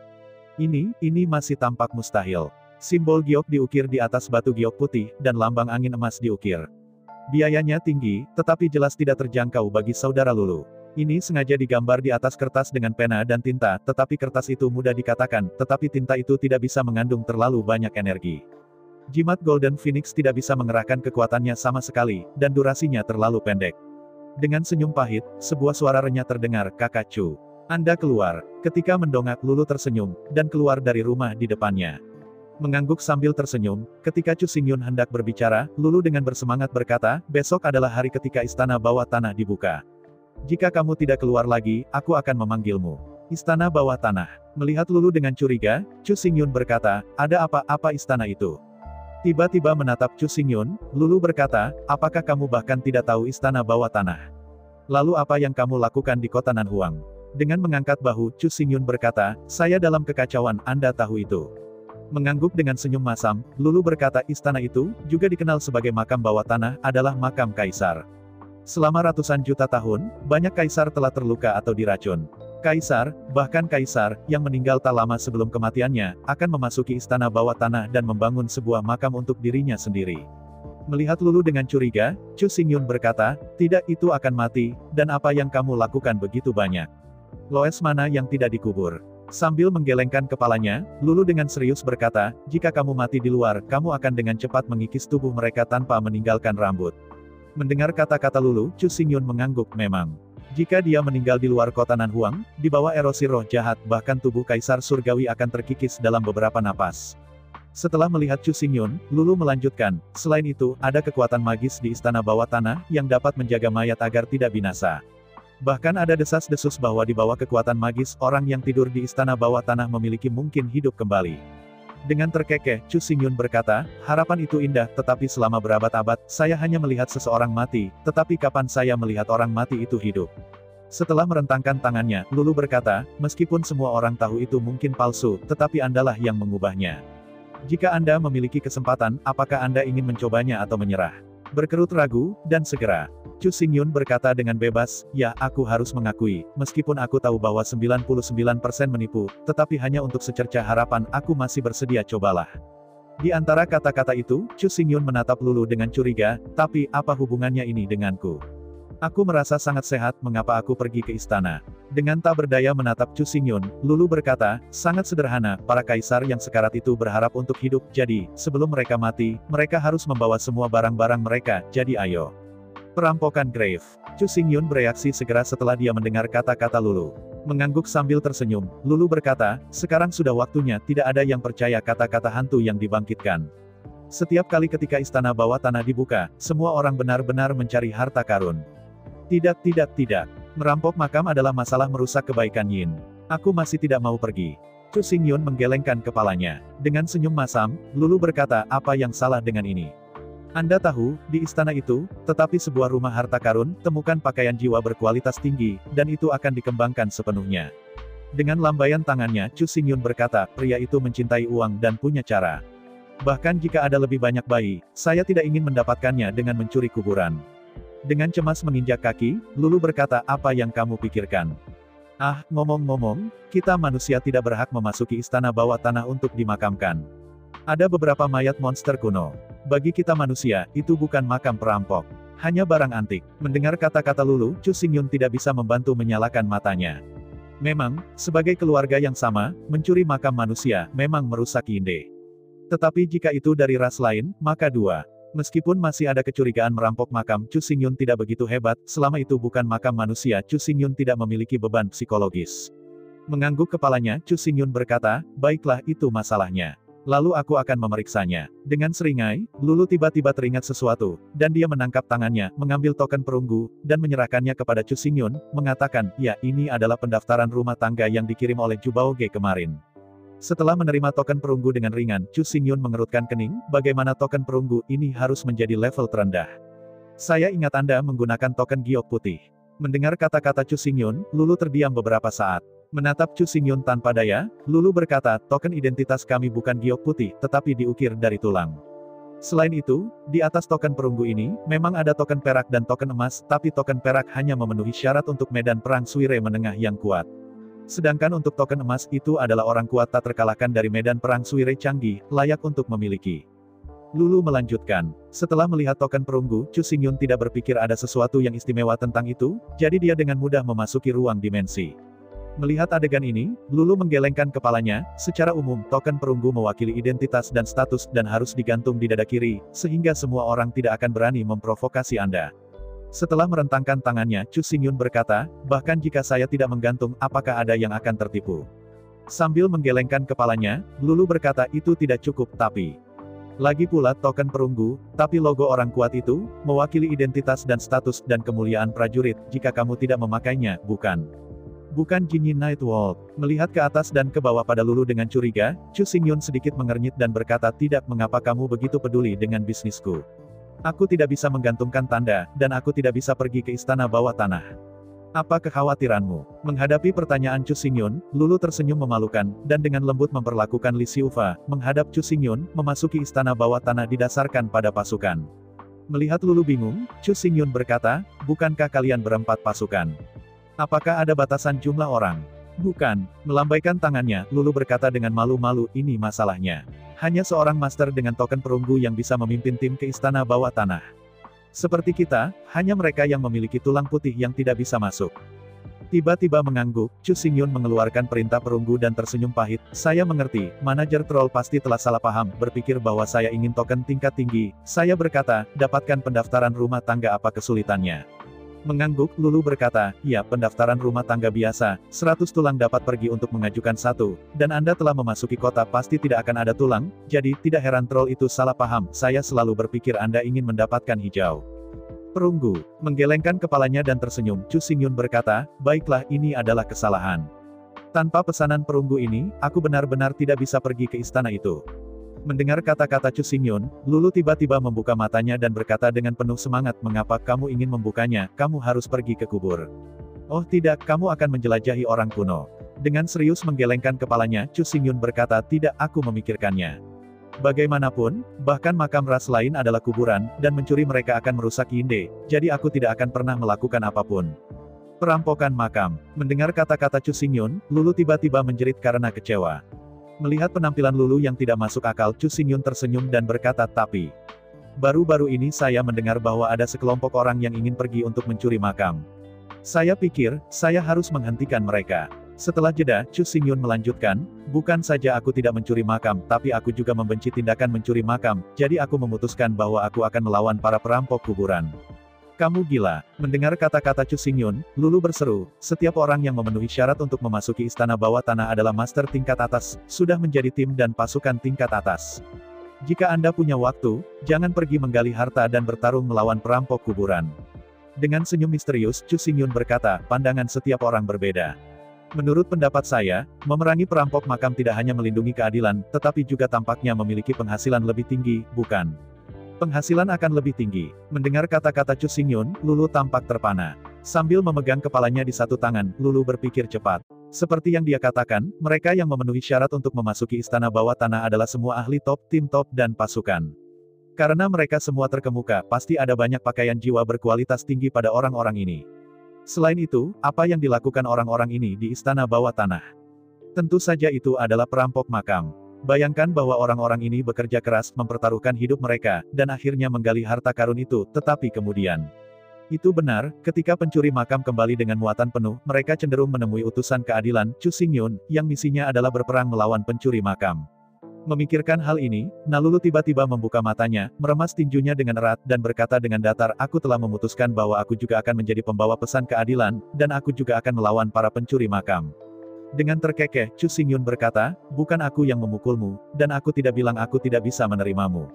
Ini masih tampak mustahil. Simbol giok diukir di atas batu giok putih, dan lambang angin emas diukir. Biayanya tinggi, tetapi jelas tidak terjangkau bagi saudara Lulu. Ini sengaja digambar di atas kertas dengan pena dan tinta, tetapi kertas itu mudah dikatakan, tetapi tinta itu tidak bisa mengandung terlalu banyak energi. Jimat Golden Phoenix tidak bisa mengerahkan kekuatannya sama sekali, dan durasinya terlalu pendek. Dengan senyum pahit, sebuah suara renyah terdengar, "Kakak Chu, Anda keluar." Ketika mendongak, Lulu tersenyum, dan keluar dari rumah di depannya. Mengangguk sambil tersenyum, ketika Chu Xingyun hendak berbicara, Lulu dengan bersemangat berkata, "Besok adalah hari ketika istana bawah tanah dibuka. Jika kamu tidak keluar lagi, aku akan memanggilmu." Istana bawah tanah. Melihat Lulu dengan curiga, Chu Xingyun berkata, "Ada apa istana itu?" Tiba-tiba menatap Chu Xingyun, Lulu berkata, "Apakah kamu bahkan tidak tahu istana bawah tanah? Lalu apa yang kamu lakukan di kota Nanhuang?" Dengan mengangkat bahu, Chu Xingyun berkata, "Saya dalam kekacauan, Anda tahu itu." Mengangguk dengan senyum masam, Lulu berkata, "Istana itu, juga dikenal sebagai makam bawah tanah, adalah makam kaisar. Selama ratusan juta tahun, banyak kaisar telah terluka atau diracun. Kaisar, bahkan kaisar, yang meninggal tak lama sebelum kematiannya, akan memasuki istana bawah tanah dan membangun sebuah makam untuk dirinya sendiri." Melihat Lulu dengan curiga, Chu Xingyun berkata, "Tidak, itu akan mati, dan apa yang kamu lakukan begitu banyak? Loes mana yang tidak dikubur?" Sambil menggelengkan kepalanya, Lulu dengan serius berkata, "Jika kamu mati di luar, kamu akan dengan cepat mengikis tubuh mereka tanpa meninggalkan rambut." Mendengar kata-kata Lulu, Chu Xingyun mengangguk, memang. Jika dia meninggal di luar kota Nanhuang, di bawah erosi roh jahat, bahkan tubuh kaisar surgawi akan terkikis dalam beberapa napas. Setelah melihat Chu Xingyun, Lulu melanjutkan, "Selain itu, ada kekuatan magis di istana bawah tanah, yang dapat menjaga mayat agar tidak binasa. Bahkan ada desas-desus bahwa di bawah kekuatan magis, orang yang tidur di istana bawah tanah memiliki mungkin hidup kembali." Dengan terkekeh, Chu Xingyun berkata, harapan itu indah, tetapi selama berabad-abad, saya hanya melihat seseorang mati, tetapi kapan saya melihat orang mati itu hidup? Setelah merentangkan tangannya, Lulu berkata, meskipun semua orang tahu itu mungkin palsu, tetapi Andalah yang mengubahnya. Jika Anda memiliki kesempatan, apakah Anda ingin mencobanya atau menyerah? Berkerut ragu, dan segera. Chu Xingyun berkata dengan bebas, ya, aku harus mengakui, meskipun aku tahu bahwa 99% menipu, tetapi hanya untuk secerca harapan, aku masih bersedia cobalah. Di antara kata-kata itu, Chu Xingyun menatap Lulu dengan curiga, tapi, apa hubungannya ini denganku? Aku merasa sangat sehat, mengapa aku pergi ke istana? Dengan tak berdaya menatap Chu Xingyun, Lulu berkata, sangat sederhana, para kaisar yang sekarat itu berharap untuk hidup, jadi, sebelum mereka mati, mereka harus membawa semua barang-barang mereka, jadi ayo. Perampokan Grave. Chu Xingyun bereaksi segera setelah dia mendengar kata-kata Lulu. Mengangguk sambil tersenyum, Lulu berkata, sekarang sudah waktunya, tidak ada yang percaya kata-kata hantu yang dibangkitkan. Setiap kali ketika istana bawah tanah dibuka, semua orang benar-benar mencari harta karun. Tidak. Merampok makam adalah masalah merusak kebaikan Yin. Aku masih tidak mau pergi. Chu Xingyun menggelengkan kepalanya. Dengan senyum masam, Lulu berkata, apa yang salah dengan ini? Anda tahu, di istana itu, tetapi sebuah rumah harta karun, temukan pakaian jiwa berkualitas tinggi, dan itu akan dikembangkan sepenuhnya. Dengan lambaian tangannya, Chu Xingyun berkata, pria itu mencintai uang dan punya cara. Bahkan jika ada lebih banyak bayi, saya tidak ingin mendapatkannya dengan mencuri kuburan. Dengan cemas menginjak kaki, Lulu berkata, apa yang kamu pikirkan? Ah, ngomong-ngomong, kita manusia tidak berhak memasuki istana bawah tanah untuk dimakamkan. Ada beberapa mayat monster kuno. Bagi kita manusia, itu bukan makam perampok. Hanya barang antik. Mendengar kata-kata Lulu, Chu Xingyun tidak bisa membantu menyalakan matanya. Memang, sebagai keluarga yang sama, mencuri makam manusia, memang merusak Yinde. Tetapi jika itu dari ras lain, maka dua. Meskipun masih ada kecurigaan merampok makam, Chu Xingyun tidak begitu hebat, selama itu bukan makam manusia, Chu Xingyun tidak memiliki beban psikologis. Mengangguk kepalanya, Chu Xingyun berkata, baiklah itu masalahnya. Lalu aku akan memeriksanya. Dengan seringai, Lulu tiba-tiba teringat sesuatu, dan dia menangkap tangannya, mengambil token perunggu, dan menyerahkannya kepada Chu Xingyun, mengatakan, ya, ini adalah pendaftaran rumah tangga yang dikirim oleh Zhu Baoge kemarin. Setelah menerima token perunggu dengan ringan, Chu Xingyun mengerutkan kening, bagaimana token perunggu ini harus menjadi level terendah. Saya ingat Anda menggunakan token giok putih. Mendengar kata-kata Chu Xingyun, Lulu terdiam beberapa saat. Menatap Chu Xingyun tanpa daya, Lulu berkata, token identitas kami bukan giok putih, tetapi diukir dari tulang. Selain itu, di atas token perunggu ini, memang ada token perak dan token emas, tapi token perak hanya memenuhi syarat untuk medan perang Suire menengah yang kuat. Sedangkan untuk token emas itu adalah orang kuat tak terkalahkan dari medan perang Suire canggih, layak untuk memiliki. Lulu melanjutkan, setelah melihat token perunggu, Chu Xingyun tidak berpikir ada sesuatu yang istimewa tentang itu, jadi dia dengan mudah memasuki ruang dimensi. Melihat adegan ini, Lulu menggelengkan kepalanya, secara umum, token perunggu mewakili identitas dan status dan harus digantung di dada kiri, sehingga semua orang tidak akan berani memprovokasi Anda. Setelah merentangkan tangannya, Chu Xingyun berkata, bahkan jika saya tidak menggantung, apakah ada yang akan tertipu? Sambil menggelengkan kepalanya, Lulu berkata itu tidak cukup, tapi... Lagi pula token perunggu, tapi logo orang kuat itu, mewakili identitas dan status dan kemuliaan prajurit, jika kamu tidak memakainya, bukan. Bukan Jinyi Nightwolf. Melihat ke atas dan ke bawah pada Lulu dengan curiga, Chu Xingyun sedikit mengernyit dan berkata tidak mengapa kamu begitu peduli dengan bisnisku. Aku tidak bisa menggantungkan tanda, dan aku tidak bisa pergi ke istana bawah tanah. Apa kekhawatiranmu? Menghadapi pertanyaan Chu Xingyun, Lulu tersenyum memalukan, dan dengan lembut memperlakukan Li Xiufa, menghadap Chu Xingyun, memasuki istana bawah tanah didasarkan pada pasukan. Melihat Lulu bingung, Chu Xingyun berkata, bukankah kalian berempat pasukan? Apakah ada batasan jumlah orang? Bukan. Melambaikan tangannya, Lulu berkata dengan malu-malu, ini masalahnya. Hanya seorang master dengan token perunggu yang bisa memimpin tim ke istana bawah tanah. Seperti kita, hanya mereka yang memiliki tulang putih yang tidak bisa masuk. Tiba-tiba mengangguk, Chu Xingyun mengeluarkan perintah perunggu dan tersenyum pahit. Saya mengerti, manajer troll pasti telah salah paham, berpikir bahwa saya ingin token tingkat tinggi. Saya berkata, dapatkan pendaftaran rumah tangga apa kesulitannya? Mengangguk, Lulu berkata, ya pendaftaran rumah tangga biasa, 100 tulang dapat pergi untuk mengajukan satu, dan Anda telah memasuki kota pasti tidak akan ada tulang, jadi tidak heran troll itu salah paham, saya selalu berpikir Anda ingin mendapatkan hijau. Perunggu, menggelengkan kepalanya dan tersenyum, Chu Xingyun berkata, baiklah ini adalah kesalahan. Tanpa pesanan perunggu ini, aku benar-benar tidak bisa pergi ke istana itu. Mendengar kata-kata Chu Xingyun, Lulu tiba-tiba membuka matanya dan berkata dengan penuh semangat, mengapa kamu ingin membukanya, kamu harus pergi ke kubur. Oh tidak, kamu akan menjelajahi orang kuno. Dengan serius menggelengkan kepalanya, Chu Xingyun berkata, tidak, aku memikirkannya. Bagaimanapun, bahkan makam ras lain adalah kuburan, dan mencuri mereka akan merusak Yinde, jadi aku tidak akan pernah melakukan apapun. Perampokan makam. Mendengar kata-kata Chu Xingyun, Lulu tiba-tiba menjerit karena kecewa. Melihat penampilan Lulu yang tidak masuk akal, Chu Xingyun tersenyum dan berkata, tapi baru-baru ini saya mendengar bahwa ada sekelompok orang yang ingin pergi untuk mencuri makam. Saya pikir, saya harus menghentikan mereka. Setelah jeda, Chu Xingyun melanjutkan, bukan saja aku tidak mencuri makam, tapi aku juga membenci tindakan mencuri makam, jadi aku memutuskan bahwa aku akan melawan para perampok kuburan. Kamu gila. Mendengar kata-kata Chu Xingyun, Lulu berseru, setiap orang yang memenuhi syarat untuk memasuki istana bawah tanah adalah master tingkat atas, sudah menjadi tim dan pasukan tingkat atas. Jika Anda punya waktu, jangan pergi menggali harta dan bertarung melawan perampok kuburan. Dengan senyum misterius, Chu Xingyun berkata, pandangan setiap orang berbeda. Menurut pendapat saya, memerangi perampok makam tidak hanya melindungi keadilan, tetapi juga tampaknya memiliki penghasilan lebih tinggi, bukan? Penghasilan akan lebih tinggi. Mendengar kata-kata Chu Xingyun, Lulu tampak terpana. Sambil memegang kepalanya di satu tangan, Lulu berpikir cepat. Seperti yang dia katakan, mereka yang memenuhi syarat untuk memasuki istana bawah tanah adalah semua ahli top, tim top, dan pasukan. Karena mereka semua terkemuka, pasti ada banyak pakaian jiwa berkualitas tinggi pada orang-orang ini. Selain itu, apa yang dilakukan orang-orang ini di istana bawah tanah? Tentu saja itu adalah perampok makam. Bayangkan bahwa orang-orang ini bekerja keras, mempertaruhkan hidup mereka, dan akhirnya menggali harta karun itu, tetapi kemudian. Itu benar, ketika pencuri makam kembali dengan muatan penuh, mereka cenderung menemui utusan keadilan, Chu Xingyun, yang misinya adalah berperang melawan pencuri makam. Memikirkan hal ini, Nalulu tiba-tiba membuka matanya, meremas tinjunya dengan erat, dan berkata dengan datar, aku telah memutuskan bahwa aku juga akan menjadi pembawa pesan keadilan, dan aku juga akan melawan para pencuri makam. Dengan terkekeh, Chu Xingyun berkata, bukan aku yang memukulmu, dan aku tidak bilang aku tidak bisa menerimamu.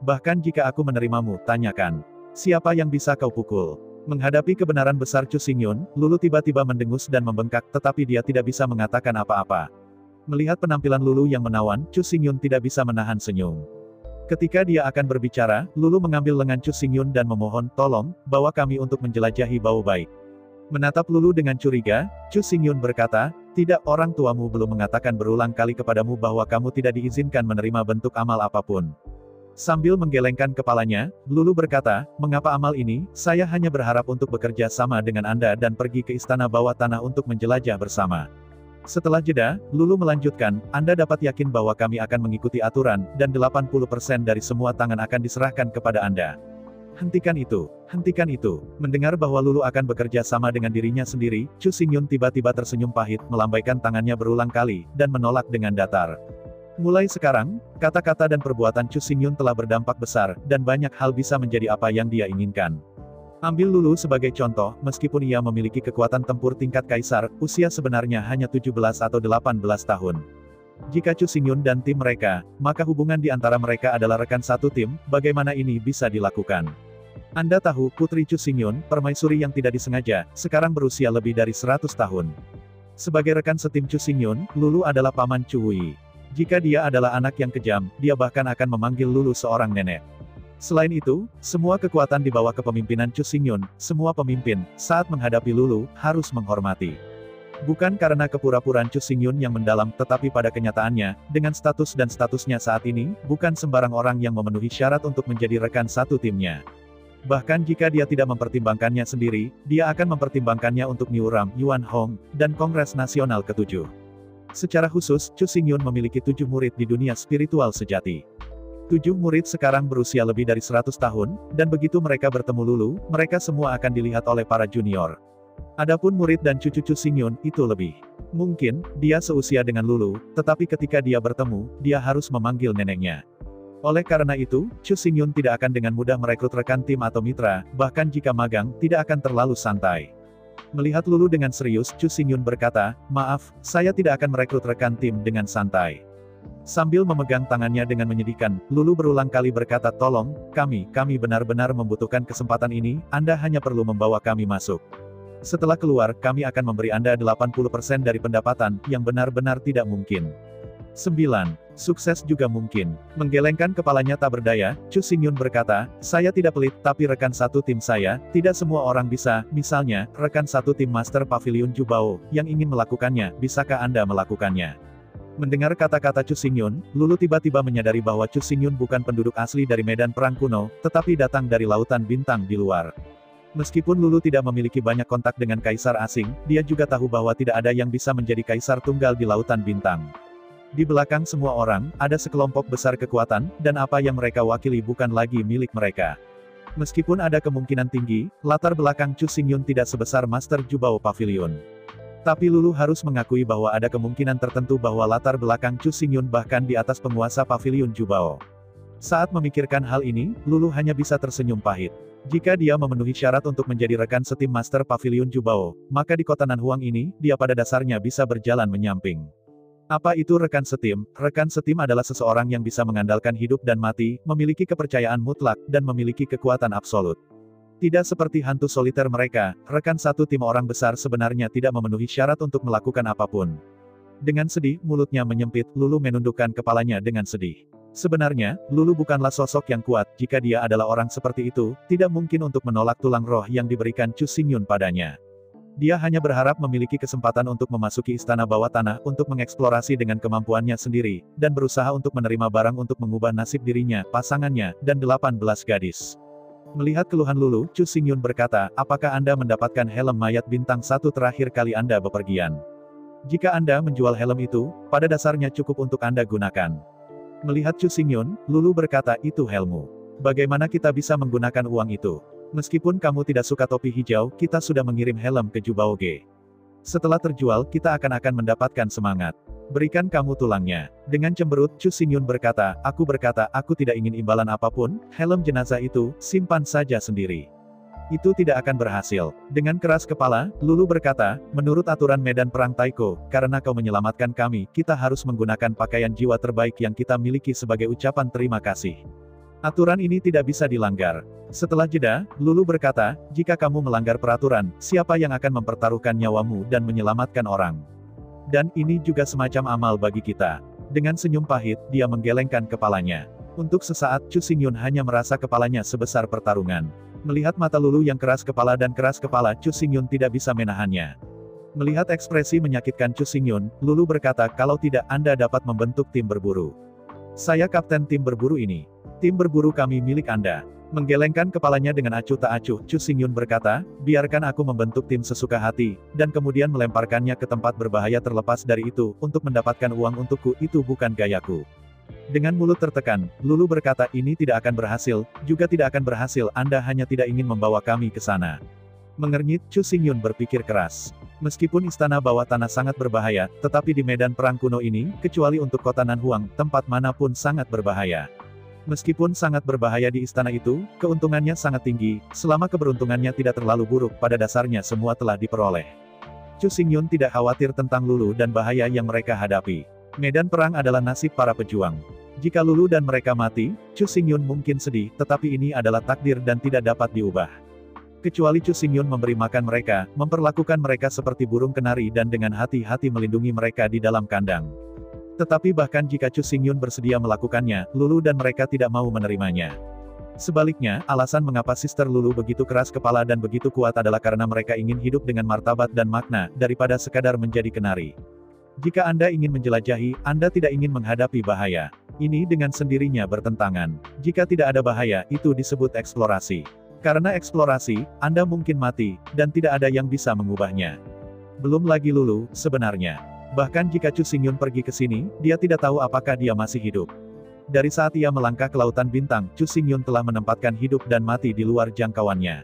Bahkan jika aku menerimamu, tanyakan, siapa yang bisa kau pukul? Menghadapi kebenaran besar Chu Xingyun, Lulu tiba-tiba mendengus dan membengkak, tetapi dia tidak bisa mengatakan apa-apa. Melihat penampilan Lulu yang menawan, Chu Xingyun tidak bisa menahan senyum. Ketika dia akan berbicara, Lulu mengambil lengan Chu Xingyun dan memohon, tolong, bawa kami untuk menjelajahi bau baik. Menatap Lulu dengan curiga, Chu Xingyun berkata, tidak, orang tuamu belum mengatakan berulang kali kepadamu bahwa kamu tidak diizinkan menerima bentuk amal apapun. Sambil menggelengkan kepalanya, Lulu berkata, mengapa amal ini, saya hanya berharap untuk bekerja sama dengan Anda dan pergi ke istana bawah tanah untuk menjelajah bersama. Setelah jeda, Lulu melanjutkan, Anda dapat yakin bahwa kami akan mengikuti aturan, dan 80% dari semua tangan akan diserahkan kepada Anda. Hentikan itu. Hentikan itu. Mendengar bahwa Lulu akan bekerja sama dengan dirinya sendiri, Chu Xingyun tiba-tiba tersenyum pahit, melambaikan tangannya berulang kali, dan menolak dengan datar. Mulai sekarang, kata-kata dan perbuatan Chu Xingyun telah berdampak besar, dan banyak hal bisa menjadi apa yang dia inginkan. Ambil Lulu sebagai contoh, meskipun ia memiliki kekuatan tempur tingkat kaisar, usia sebenarnya hanya 17 atau 18 tahun. Jika Chu Xingyun dan tim mereka, maka hubungan di antara mereka adalah rekan satu tim, bagaimana ini bisa dilakukan? Anda tahu, Putri Chu Xingyun, permaisuri yang tidak disengaja, sekarang berusia lebih dari 100 tahun. Sebagai rekan setim Chu Xingyun, Lulu adalah paman Chu Wei. Jika dia adalah anak yang kejam, dia bahkan akan memanggil Lulu seorang nenek. Selain itu, semua kekuatan di bawah kepemimpinan Chu Xingyun, semua pemimpin, saat menghadapi Lulu, harus menghormati. Bukan karena kepura-puraan Chu Xingyun yang mendalam, tetapi pada kenyataannya, dengan status dan statusnya saat ini, bukan sembarang orang yang memenuhi syarat untuk menjadi rekan satu timnya. Bahkan jika dia tidak mempertimbangkannya sendiri, dia akan mempertimbangkannya untuk New Ram, Yuan Hong, dan Kongres Nasional ke-7. Secara khusus, Chu Xingyun memiliki 7 murid di dunia spiritual sejati. 7 murid sekarang berusia lebih dari 100 tahun, dan begitu mereka bertemu Lulu, mereka semua akan dilihat oleh para junior. Adapun murid dan cucu Chu Xingyun, itu lebih. Mungkin, dia seusia dengan Lulu, tetapi ketika dia bertemu, dia harus memanggil neneknya. Oleh karena itu, Chu Xingyun tidak akan dengan mudah merekrut rekan tim atau mitra, bahkan jika magang, tidak akan terlalu santai. Melihat Lulu dengan serius, Chu Xingyun berkata, maaf, saya tidak akan merekrut rekan tim dengan santai. Sambil memegang tangannya dengan menyedihkan, Lulu berulang kali berkata, tolong, kami benar-benar membutuhkan kesempatan ini, Anda hanya perlu membawa kami masuk. Setelah keluar, kami akan memberi Anda 80% dari pendapatan, yang benar-benar tidak mungkin. 9. Sukses juga mungkin. Menggelengkan kepalanya tak berdaya, Chu Xingyun berkata, saya tidak pelit, tapi rekan satu tim saya, tidak semua orang bisa, misalnya, rekan satu tim Master Pavilion Jubao, yang ingin melakukannya, bisakah Anda melakukannya? Mendengar kata-kata Chu Xingyun, Lulu tiba-tiba menyadari bahwa Chu Xingyun bukan penduduk asli dari medan perang kuno, tetapi datang dari lautan bintang di luar. Meskipun Lulu tidak memiliki banyak kontak dengan kaisar asing, dia juga tahu bahwa tidak ada yang bisa menjadi kaisar tunggal di lautan bintang. Di belakang semua orang, ada sekelompok besar kekuatan, dan apa yang mereka wakili bukan lagi milik mereka. Meskipun ada kemungkinan tinggi, latar belakang Chu Xingyun tidak sebesar Master Jubao Pavilion. Tapi Lulu harus mengakui bahwa ada kemungkinan tertentu bahwa latar belakang Chu Xingyun bahkan di atas penguasa Pavilion Jubao. Saat memikirkan hal ini, Lulu hanya bisa tersenyum pahit. Jika dia memenuhi syarat untuk menjadi rekan setim Master Pavilion Jubao, maka di kota Nanhuang ini, dia pada dasarnya bisa berjalan menyamping. Apa itu rekan setim? Rekan setim adalah seseorang yang bisa mengandalkan hidup dan mati, memiliki kepercayaan mutlak, dan memiliki kekuatan absolut. Tidak seperti hantu soliter mereka, rekan satu tim orang besar sebenarnya tidak memenuhi syarat untuk melakukan apapun. Dengan sedih, mulutnya menyempit, Lulu menundukkan kepalanya dengan sedih. Sebenarnya, Lulu bukanlah sosok yang kuat, jika dia adalah orang seperti itu, tidak mungkin untuk menolak tulang roh yang diberikan Chu Xingyun padanya. Dia hanya berharap memiliki kesempatan untuk memasuki istana bawah tanah untuk mengeksplorasi dengan kemampuannya sendiri, dan berusaha untuk menerima barang untuk mengubah nasib dirinya, pasangannya, dan 18 gadis. Melihat keluhan Lulu, Chu Xingyun berkata, apakah Anda mendapatkan helm mayat bintang 1 terakhir kali Anda bepergian? Jika Anda menjual helm itu, pada dasarnya cukup untuk Anda gunakan. Melihat Chu Xingyun, Lulu berkata, itu helmmu. Bagaimana kita bisa menggunakan uang itu? Meskipun kamu tidak suka topi hijau, kita sudah mengirim helm ke Jubao Ge. Setelah terjual, kita akan mendapatkan semangat. Berikan kamu tulangnya. Dengan cemberut, Chu Xingyun berkata, aku tidak ingin imbalan apapun, helm jenazah itu, simpan saja sendiri. Itu tidak akan berhasil. Dengan keras kepala, Lulu berkata, menurut aturan medan perang Taiko, karena kau menyelamatkan kami, kita harus menggunakan pakaian jiwa terbaik yang kita miliki sebagai ucapan terima kasih. Aturan ini tidak bisa dilanggar. Setelah jeda, Lulu berkata, jika kamu melanggar peraturan, siapa yang akan mempertaruhkan nyawamu dan menyelamatkan orang? Dan ini juga semacam amal bagi kita. Dengan senyum pahit, dia menggelengkan kepalanya. Untuk sesaat, Chu Xingyun hanya merasa kepalanya sebesar pertarungan. Melihat mata Lulu yang keras kepala, Chu Xingyun tidak bisa menahannya. Melihat ekspresi menyakitkan Chu Xingyun, Lulu berkata, kalau tidak, Anda dapat membentuk tim berburu. Saya kapten tim berburu ini. Tim berburu kami milik Anda. Menggelengkan kepalanya dengan acuh tak acuh, Chu Xingyun berkata, biarkan aku membentuk tim sesuka hati, dan kemudian melemparkannya ke tempat berbahaya. Terlepas dari itu, untuk mendapatkan uang untukku, itu bukan gayaku. Dengan mulut tertekan, Lulu berkata, ini tidak akan berhasil, juga tidak akan berhasil, Anda hanya tidak ingin membawa kami ke sana. Mengernyit, Chu Xingyun berpikir keras. Meskipun istana bawah tanah sangat berbahaya, tetapi di medan perang kuno ini, kecuali untuk kota Nanhuang, tempat manapun sangat berbahaya. Meskipun sangat berbahaya di istana itu, keuntungannya sangat tinggi, selama keberuntungannya tidak terlalu buruk, pada dasarnya semua telah diperoleh. Chu Xingyun tidak khawatir tentang Lulu dan bahaya yang mereka hadapi. Medan perang adalah nasib para pejuang. Jika Lulu dan mereka mati, Chu Xingyun mungkin sedih, tetapi ini adalah takdir dan tidak dapat diubah. Kecuali Chu Xingyun memberi makan mereka, memperlakukan mereka seperti burung kenari dan dengan hati-hati melindungi mereka di dalam kandang. Tetapi bahkan jika Chu Xingyun bersedia melakukannya, Lulu dan mereka tidak mau menerimanya. Sebaliknya, alasan mengapa Sister Lulu begitu keras kepala dan begitu kuat adalah karena mereka ingin hidup dengan martabat dan makna, daripada sekadar menjadi kenari. Jika Anda ingin menjelajahi, Anda tidak ingin menghadapi bahaya. Ini dengan sendirinya bertentangan. Jika tidak ada bahaya, itu disebut eksplorasi. Karena eksplorasi, Anda mungkin mati, dan tidak ada yang bisa mengubahnya. Belum lagi Lulu, sebenarnya. Bahkan jika Chu Xingyun pergi ke sini, dia tidak tahu apakah dia masih hidup. Dari saat ia melangkah ke lautan bintang, Chu Xingyun telah menempatkan hidup dan mati di luar jangkauannya.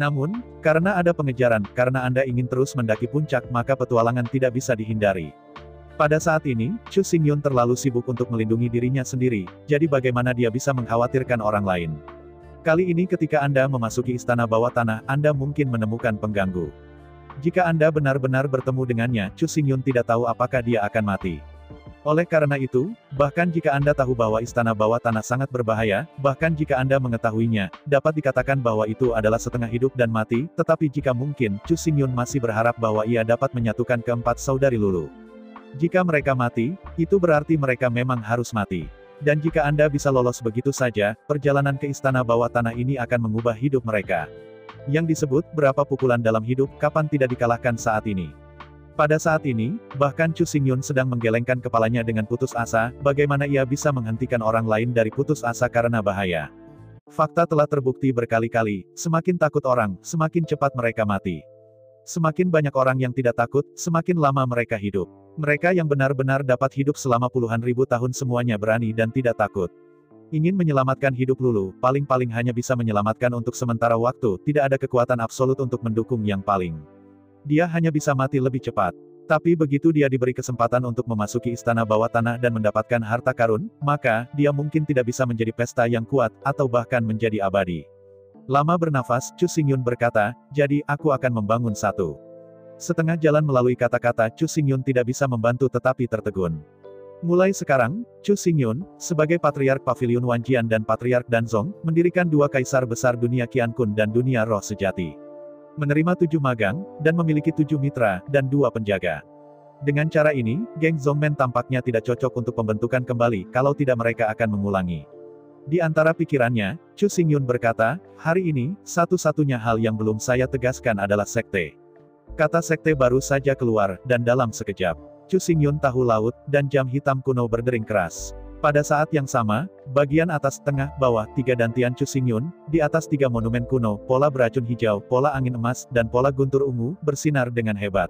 Namun, karena ada pengejaran, karena Anda ingin terus mendaki puncak, maka petualangan tidak bisa dihindari. Pada saat ini, Chu Xingyun terlalu sibuk untuk melindungi dirinya sendiri, jadi bagaimana dia bisa mengkhawatirkan orang lain. Kali ini ketika Anda memasuki istana bawah tanah, Anda mungkin menemukan pengganggu. Jika Anda benar-benar bertemu dengannya, Chu Xingyun tidak tahu apakah dia akan mati. Oleh karena itu, bahkan jika Anda tahu bahwa istana bawah tanah sangat berbahaya, bahkan jika Anda mengetahuinya, dapat dikatakan bahwa itu adalah setengah hidup dan mati, tetapi jika mungkin, Chu Xingyun masih berharap bahwa ia dapat menyatukan keempat saudari Lulu. Jika mereka mati, itu berarti mereka memang harus mati. Dan jika Anda bisa lolos begitu saja, perjalanan ke istana bawah tanah ini akan mengubah hidup mereka. Yang disebut, berapa pukulan dalam hidup, kapan tidak dikalahkan saat ini. Pada saat ini, bahkan Chu Xingyun sedang menggelengkan kepalanya dengan putus asa, bagaimana ia bisa menghentikan orang lain dari putus asa karena bahaya. Fakta telah terbukti berkali-kali, semakin takut orang, semakin cepat mereka mati. Semakin banyak orang yang tidak takut, semakin lama mereka hidup. Mereka yang benar-benar dapat hidup selama puluhan ribu tahun semuanya berani dan tidak takut. Ingin menyelamatkan hidup Lulu, paling-paling hanya bisa menyelamatkan untuk sementara waktu, tidak ada kekuatan absolut untuk mendukung yang paling. Dia hanya bisa mati lebih cepat. Tapi begitu dia diberi kesempatan untuk memasuki istana bawah tanah dan mendapatkan harta karun, maka, dia mungkin tidak bisa menjadi pesta yang kuat, atau bahkan menjadi abadi. Lama bernafas, Chu Xingyun berkata, jadi, aku akan membangun satu. Setengah jalan melalui kata-kata, Chu Xingyun tidak bisa membantu tetapi tertegun. Mulai sekarang, Chu Xingyun, sebagai Patriark Pavilion Wanjian dan Patriark Danzong, mendirikan dua kaisar besar dunia Qiankun dan dunia roh sejati. Menerima 7 magang, dan memiliki 7 mitra, dan 2 penjaga. Dengan cara ini, geng Zongmen tampaknya tidak cocok untuk pembentukan kembali, kalau tidak mereka akan mengulangi. Di antara pikirannya, Chu Xingyun berkata, hari ini, satu-satunya hal yang belum saya tegaskan adalah sekte. Kata sekte baru saja keluar, dan dalam sekejap, Chu Xingyun tahu laut, dan jam hitam kuno berdering keras. Pada saat yang sama, bagian atas, tengah, bawah, 3 dantian Chu Xingyun, di atas 3 monumen kuno, pola beracun hijau, pola angin emas, dan pola guntur ungu, bersinar dengan hebat.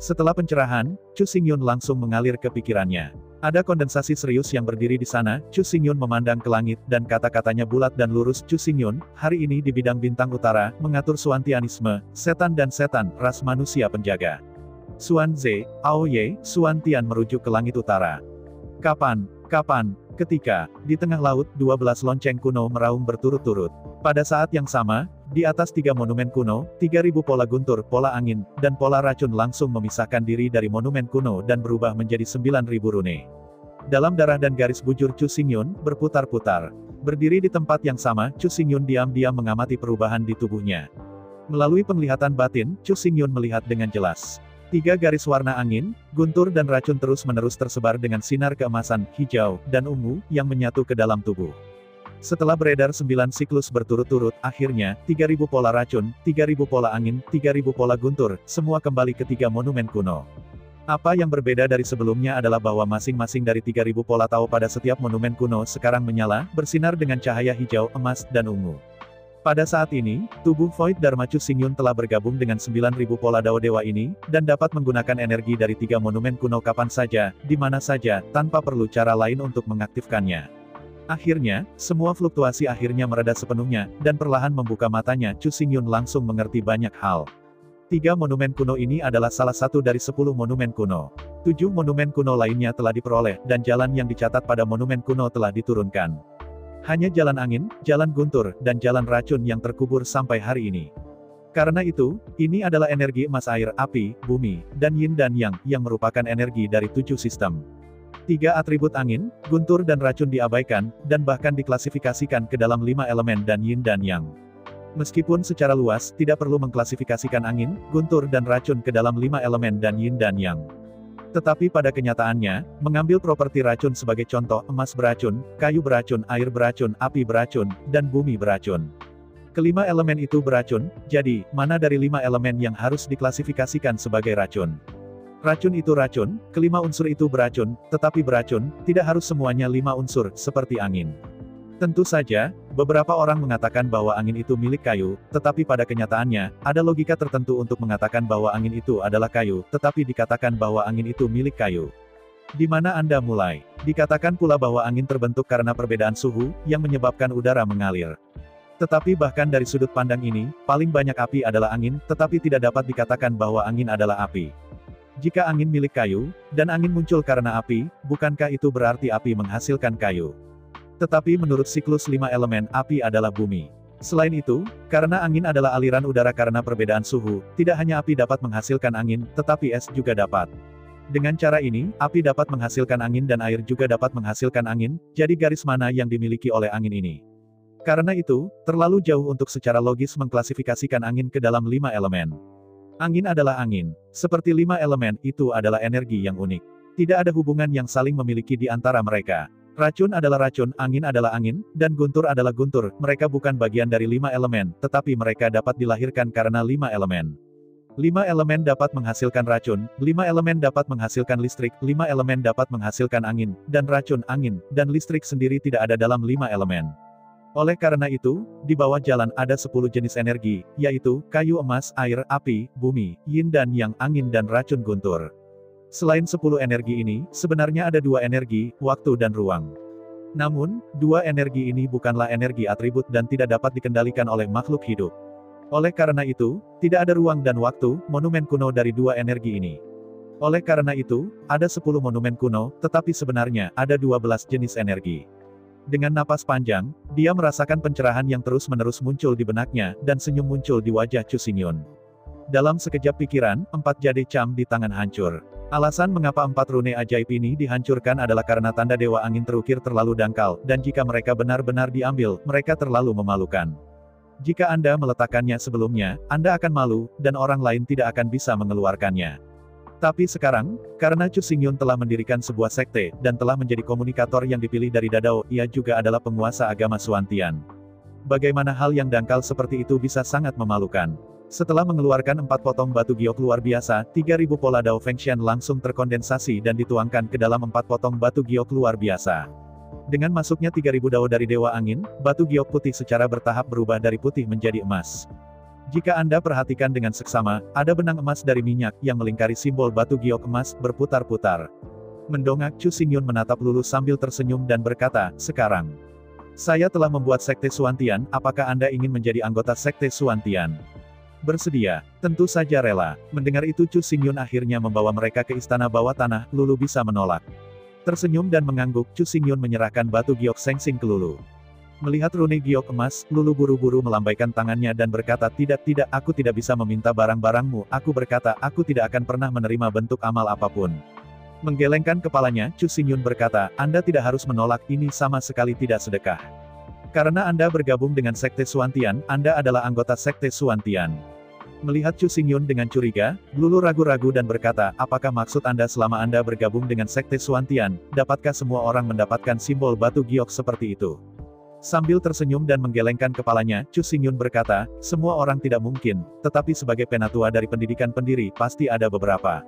Setelah pencerahan, Chu Xingyun langsung mengalir ke pikirannya. Ada kondensasi serius yang berdiri di sana, Chu Xingyun memandang ke langit, dan kata-katanya bulat dan lurus. Chu Xingyun, hari ini di bidang bintang utara, mengatur Suantianisme, setan dan setan, ras manusia penjaga. Suan Ze, Aoye, Suantian merujuk ke langit utara. Kapan? Ketika, di tengah laut, 12 lonceng kuno meraung berturut-turut. Pada saat yang sama, di atas 3 monumen kuno, 3000 pola guntur, pola angin, dan pola racun langsung memisahkan diri dari monumen kuno dan berubah menjadi 9000 rune. Dalam darah dan garis bujur Chu Xingyun, berputar-putar. Berdiri di tempat yang sama, Chu Xingyun diam-diam mengamati perubahan di tubuhnya. Melalui penglihatan batin, Chu Xingyun melihat dengan jelas. 3 garis warna angin, guntur dan racun terus-menerus tersebar dengan sinar keemasan, hijau, dan ungu, yang menyatu ke dalam tubuh. Setelah beredar 9 siklus berturut-turut, akhirnya, 3000 pola racun, 3000 pola angin, 3000 pola guntur, semua kembali ke 3 monumen kuno. Apa yang berbeda dari sebelumnya adalah bahwa masing-masing dari 3000 pola tao pada setiap monumen kuno sekarang menyala, bersinar dengan cahaya hijau, emas, dan ungu. Pada saat ini, tubuh Void Dharma Chu Xingyun telah bergabung dengan 9000 pola Dao Dewa ini, dan dapat menggunakan energi dari 3 monumen kuno kapan saja, di mana saja, tanpa perlu cara lain untuk mengaktifkannya. Akhirnya, semua fluktuasi akhirnya mereda sepenuhnya, dan perlahan membuka matanya. Chu Xingyun langsung mengerti banyak hal. 3 monumen kuno ini adalah salah satu dari 10 monumen kuno. 7 monumen kuno lainnya telah diperoleh, dan jalan yang dicatat pada monumen kuno telah diturunkan. Hanya jalan angin, jalan guntur, dan jalan racun yang terkubur sampai hari ini. Karena itu, ini adalah energi emas, air, api, bumi, dan yin dan yang, merupakan energi dari 7 sistem. 3 atribut angin, guntur dan racun diabaikan, dan bahkan diklasifikasikan ke dalam 5 elemen dan yin dan yang. Meskipun secara luas, tidak perlu mengklasifikasikan angin, guntur dan racun ke dalam 5 elemen dan yin dan yang. Tetapi pada kenyataannya, mengambil properti racun sebagai contoh, emas beracun, kayu beracun, air beracun, api beracun, dan bumi beracun. Kelima elemen itu beracun, jadi, mana dari 5 elemen yang harus diklasifikasikan sebagai racun? Racun itu racun, kelima unsur itu beracun, tetapi beracun, tidak harus semuanya 5 unsur, seperti angin. Tentu saja, beberapa orang mengatakan bahwa angin itu milik kayu, tetapi pada kenyataannya, ada logika tertentu untuk mengatakan bahwa angin itu adalah kayu, tetapi dikatakan bahwa angin itu milik kayu. Di mana Anda mulai? Dikatakan pula bahwa angin terbentuk karena perbedaan suhu, yang menyebabkan udara mengalir. Tetapi bahkan dari sudut pandang ini, paling banyak api adalah angin, tetapi tidak dapat dikatakan bahwa angin adalah api. Jika angin milik kayu, dan angin muncul karena api, bukankah itu berarti api menghasilkan kayu? Tetapi menurut siklus 5 elemen, api adalah bumi. Selain itu, karena angin adalah aliran udara karena perbedaan suhu, tidak hanya api dapat menghasilkan angin, tetapi es juga dapat. Dengan cara ini, api dapat menghasilkan angin dan air juga dapat menghasilkan angin, jadi garis mana yang dimiliki oleh angin ini? Karena itu, terlalu jauh untuk secara logis mengklasifikasikan angin ke dalam 5 elemen. Angin adalah angin. Seperti 5 elemen, itu adalah energi yang unik. Tidak ada hubungan yang saling memiliki di antara mereka. Racun adalah racun, angin adalah angin, dan guntur adalah guntur. Mereka bukan bagian dari 5 elemen, tetapi mereka dapat dilahirkan karena 5 elemen. 5 elemen dapat menghasilkan racun, 5 elemen dapat menghasilkan listrik, 5 elemen dapat menghasilkan angin, dan racun, angin, dan listrik sendiri tidak ada dalam 5 elemen. Oleh karena itu, di bawah jalan ada 10 jenis energi, yaitu, kayu emas, air, api, bumi, yin dan yang, angin dan racun guntur. Selain 10 energi ini, sebenarnya ada 2 energi, waktu dan ruang. Namun, 2 energi ini bukanlah energi atribut dan tidak dapat dikendalikan oleh makhluk hidup. Oleh karena itu, tidak ada ruang dan waktu, monumen kuno dari 2 energi ini. Oleh karena itu, ada 10 monumen kuno, tetapi sebenarnya, ada 12 jenis energi. Dengan napas panjang, dia merasakan pencerahan yang terus-menerus muncul di benaknya, dan senyum muncul di wajah Chu Xingyun. Dalam sekejap pikiran, 4 jade cam di tangan hancur. Alasan mengapa 4 rune ajaib ini dihancurkan adalah karena tanda Dewa Angin terukir terlalu dangkal, dan jika mereka benar-benar diambil, mereka terlalu memalukan. Jika Anda meletakkannya sebelumnya, Anda akan malu, dan orang lain tidak akan bisa mengeluarkannya. Tapi sekarang, karena Chu Xingyun telah mendirikan sebuah sekte, dan telah menjadi komunikator yang dipilih dari Dadao, ia juga adalah penguasa agama Suantian. Bagaimana hal yang dangkal seperti itu bisa sangat memalukan? Setelah mengeluarkan 4 potong batu giok luar biasa, 3000 pola Dao Fengshan langsung terkondensasi dan dituangkan ke dalam 4 potong batu giok luar biasa. Dengan masuknya 3000 dao dari Dewa Angin, batu giok putih secara bertahap berubah dari putih menjadi emas. Jika Anda perhatikan dengan seksama, ada benang emas dari minyak yang melingkari simbol batu giok emas, berputar-putar. Mendongak, Chu Xingyun menatap Lulu sambil tersenyum dan berkata, "Sekarang, saya telah membuat sekte Suantian, apakah Anda ingin menjadi anggota sekte Suantian?" Bersedia, tentu saja rela. Mendengar itu Chu Xingyun akhirnya membawa mereka ke istana bawah tanah, Lulu bisa menolak. Tersenyum dan mengangguk, Chu Xingyun menyerahkan batu giok sengsing ke Lulu. Melihat rune giok emas, Lulu buru-buru melambaikan tangannya dan berkata, tidak, aku tidak bisa meminta barang-barangmu, aku berkata, aku tidak akan pernah menerima bentuk amal apapun. Menggelengkan kepalanya, Chu Xingyun berkata, Anda tidak harus menolak, ini sama sekali tidak sedekah. Karena Anda bergabung dengan sekte Suantian, Anda adalah anggota sekte Suantian. Melihat Chu Xingyun dengan curiga, Lulu ragu-ragu dan berkata, apakah maksud Anda selama Anda bergabung dengan sekte Suantian, dapatkah semua orang mendapatkan simbol batu giok seperti itu? Sambil tersenyum dan menggelengkan kepalanya, Chu Xingyun berkata, semua orang tidak mungkin, tetapi sebagai penatua dari pendidikan pendiri, pasti ada beberapa.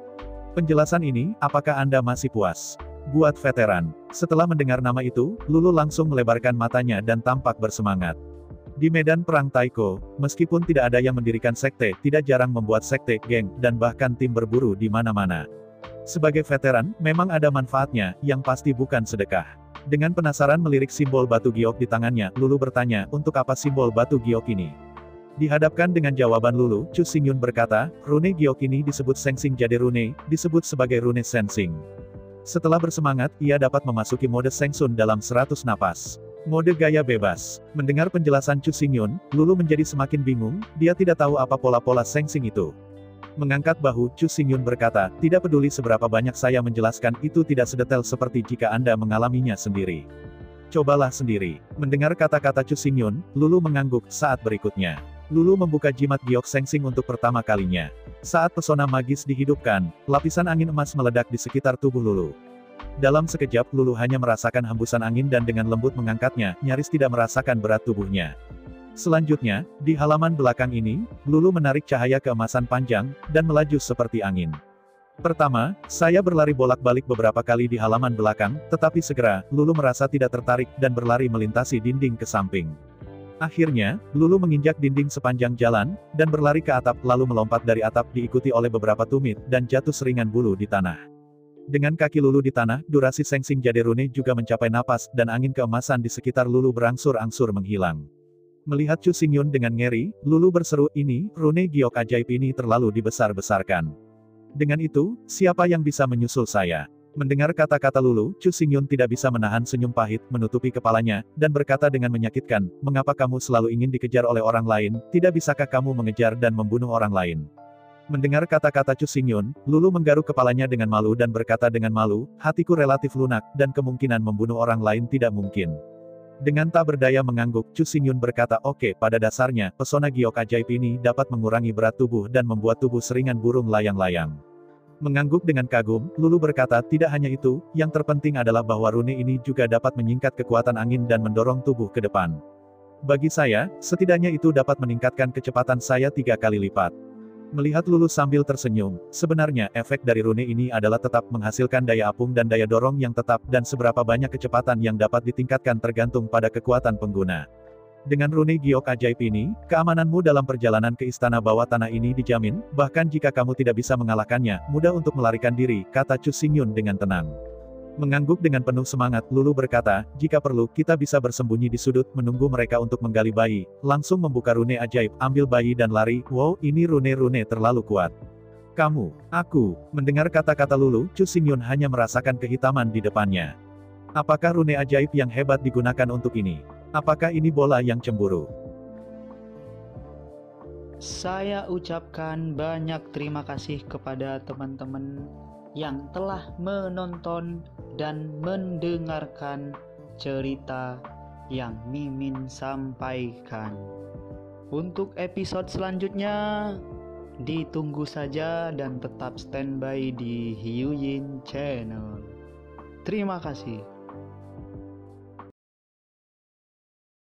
Penjelasan ini, apakah Anda masih puas? Buat veteran. Setelah mendengar nama itu, Lulu langsung melebarkan matanya dan tampak bersemangat. Di medan perang Taiko, meskipun tidak ada yang mendirikan sekte, tidak jarang membuat sekte, geng, dan bahkan tim berburu di mana-mana. Sebagai veteran, memang ada manfaatnya, yang pasti bukan sedekah. Dengan penasaran melirik simbol batu giok di tangannya, Lulu bertanya, untuk apa simbol batu giok ini? Dihadapkan dengan jawaban Lulu, Chu Xingyun berkata, rune giok ini disebut Sengsing Jade Rune, disebut sebagai rune sensing. Setelah bersemangat, ia dapat memasuki mode Sengsun dalam 100 napas. Mode gaya bebas. Mendengar penjelasan Chu Xingyun, Lulu menjadi semakin bingung, dia tidak tahu apa pola-pola Sengsing itu. Mengangkat bahu, Chu Xingyun berkata, tidak peduli seberapa banyak saya menjelaskan, itu tidak sedetail seperti jika Anda mengalaminya sendiri. Cobalah sendiri. Mendengar kata-kata Chu Xingyun, Lulu mengangguk. Saat berikutnya, Lulu membuka jimat giok Sengsing untuk pertama kalinya. Saat pesona magis dihidupkan, lapisan angin emas meledak di sekitar tubuh Lulu. Dalam sekejap, Lulu hanya merasakan hembusan angin dan dengan lembut mengangkatnya, nyaris tidak merasakan berat tubuhnya. Selanjutnya, di halaman belakang ini, Lulu menarik cahaya keemasan panjang, dan melaju seperti angin. Pertama, saya berlari bolak-balik beberapa kali di halaman belakang, tetapi segera, Lulu merasa tidak tertarik, dan berlari melintasi dinding ke samping. Akhirnya, Lulu menginjak dinding sepanjang jalan, dan berlari ke atap, lalu melompat dari atap diikuti oleh beberapa tumit, dan jatuh seringan bulu di tanah. Dengan kaki Lulu di tanah, durasi Sengsing Jade Rune juga mencapai napas, dan angin keemasan di sekitar Lulu berangsur-angsur menghilang. Melihat Chu Xingyun dengan ngeri, Lulu berseru, ini, rune giok ajaib ini terlalu dibesar-besarkan. Dengan itu, siapa yang bisa menyusul saya? Mendengar kata-kata Lulu, Chu Xingyun tidak bisa menahan senyum pahit, menutupi kepalanya, dan berkata dengan menyakitkan, mengapa kamu selalu ingin dikejar oleh orang lain, tidak bisakah kamu mengejar dan membunuh orang lain? Mendengar kata-kata Chu Xingyun, Lulu menggaruk kepalanya dengan malu dan berkata dengan malu, hatiku relatif lunak, dan kemungkinan membunuh orang lain tidak mungkin. Dengan tak berdaya mengangguk, Chu Xingyun berkata, oke, pada dasarnya, pesona giok ajaib ini dapat mengurangi berat tubuh dan membuat tubuh seringan burung layang-layang. Mengangguk dengan kagum, Lulu berkata, tidak hanya itu, yang terpenting adalah bahwa rune ini juga dapat menyingkat kekuatan angin dan mendorong tubuh ke depan. Bagi saya, setidaknya itu dapat meningkatkan kecepatan saya 3 kali lipat. Melihat Lulu sambil tersenyum, sebenarnya efek dari rune ini adalah tetap menghasilkan daya apung dan daya dorong yang tetap dan seberapa banyak kecepatan yang dapat ditingkatkan tergantung pada kekuatan pengguna. Dengan rune giok ajaib ini, keamananmu dalam perjalanan ke istana bawah tanah ini dijamin, bahkan jika kamu tidak bisa mengalahkannya, mudah untuk melarikan diri, kata Chu Xingyun dengan tenang. Mengangguk dengan penuh semangat, Lulu berkata, jika perlu, kita bisa bersembunyi di sudut, menunggu mereka untuk menggali bayi, langsung membuka rune ajaib, ambil bayi dan lari, wow, ini rune-rune terlalu kuat. Kamu, aku, mendengar kata-kata Lulu, Chu Xingyun hanya merasakan kehitaman di depannya. Apakah rune ajaib yang hebat digunakan untuk ini? Apakah ini bola yang cemburu? Saya ucapkan banyak terima kasih kepada teman-teman yang telah menonton dan mendengarkan cerita yang Mimin sampaikan. Untuk episode selanjutnya, ditunggu saja dan tetap standby di Hiu Yin Channel. Terima kasih.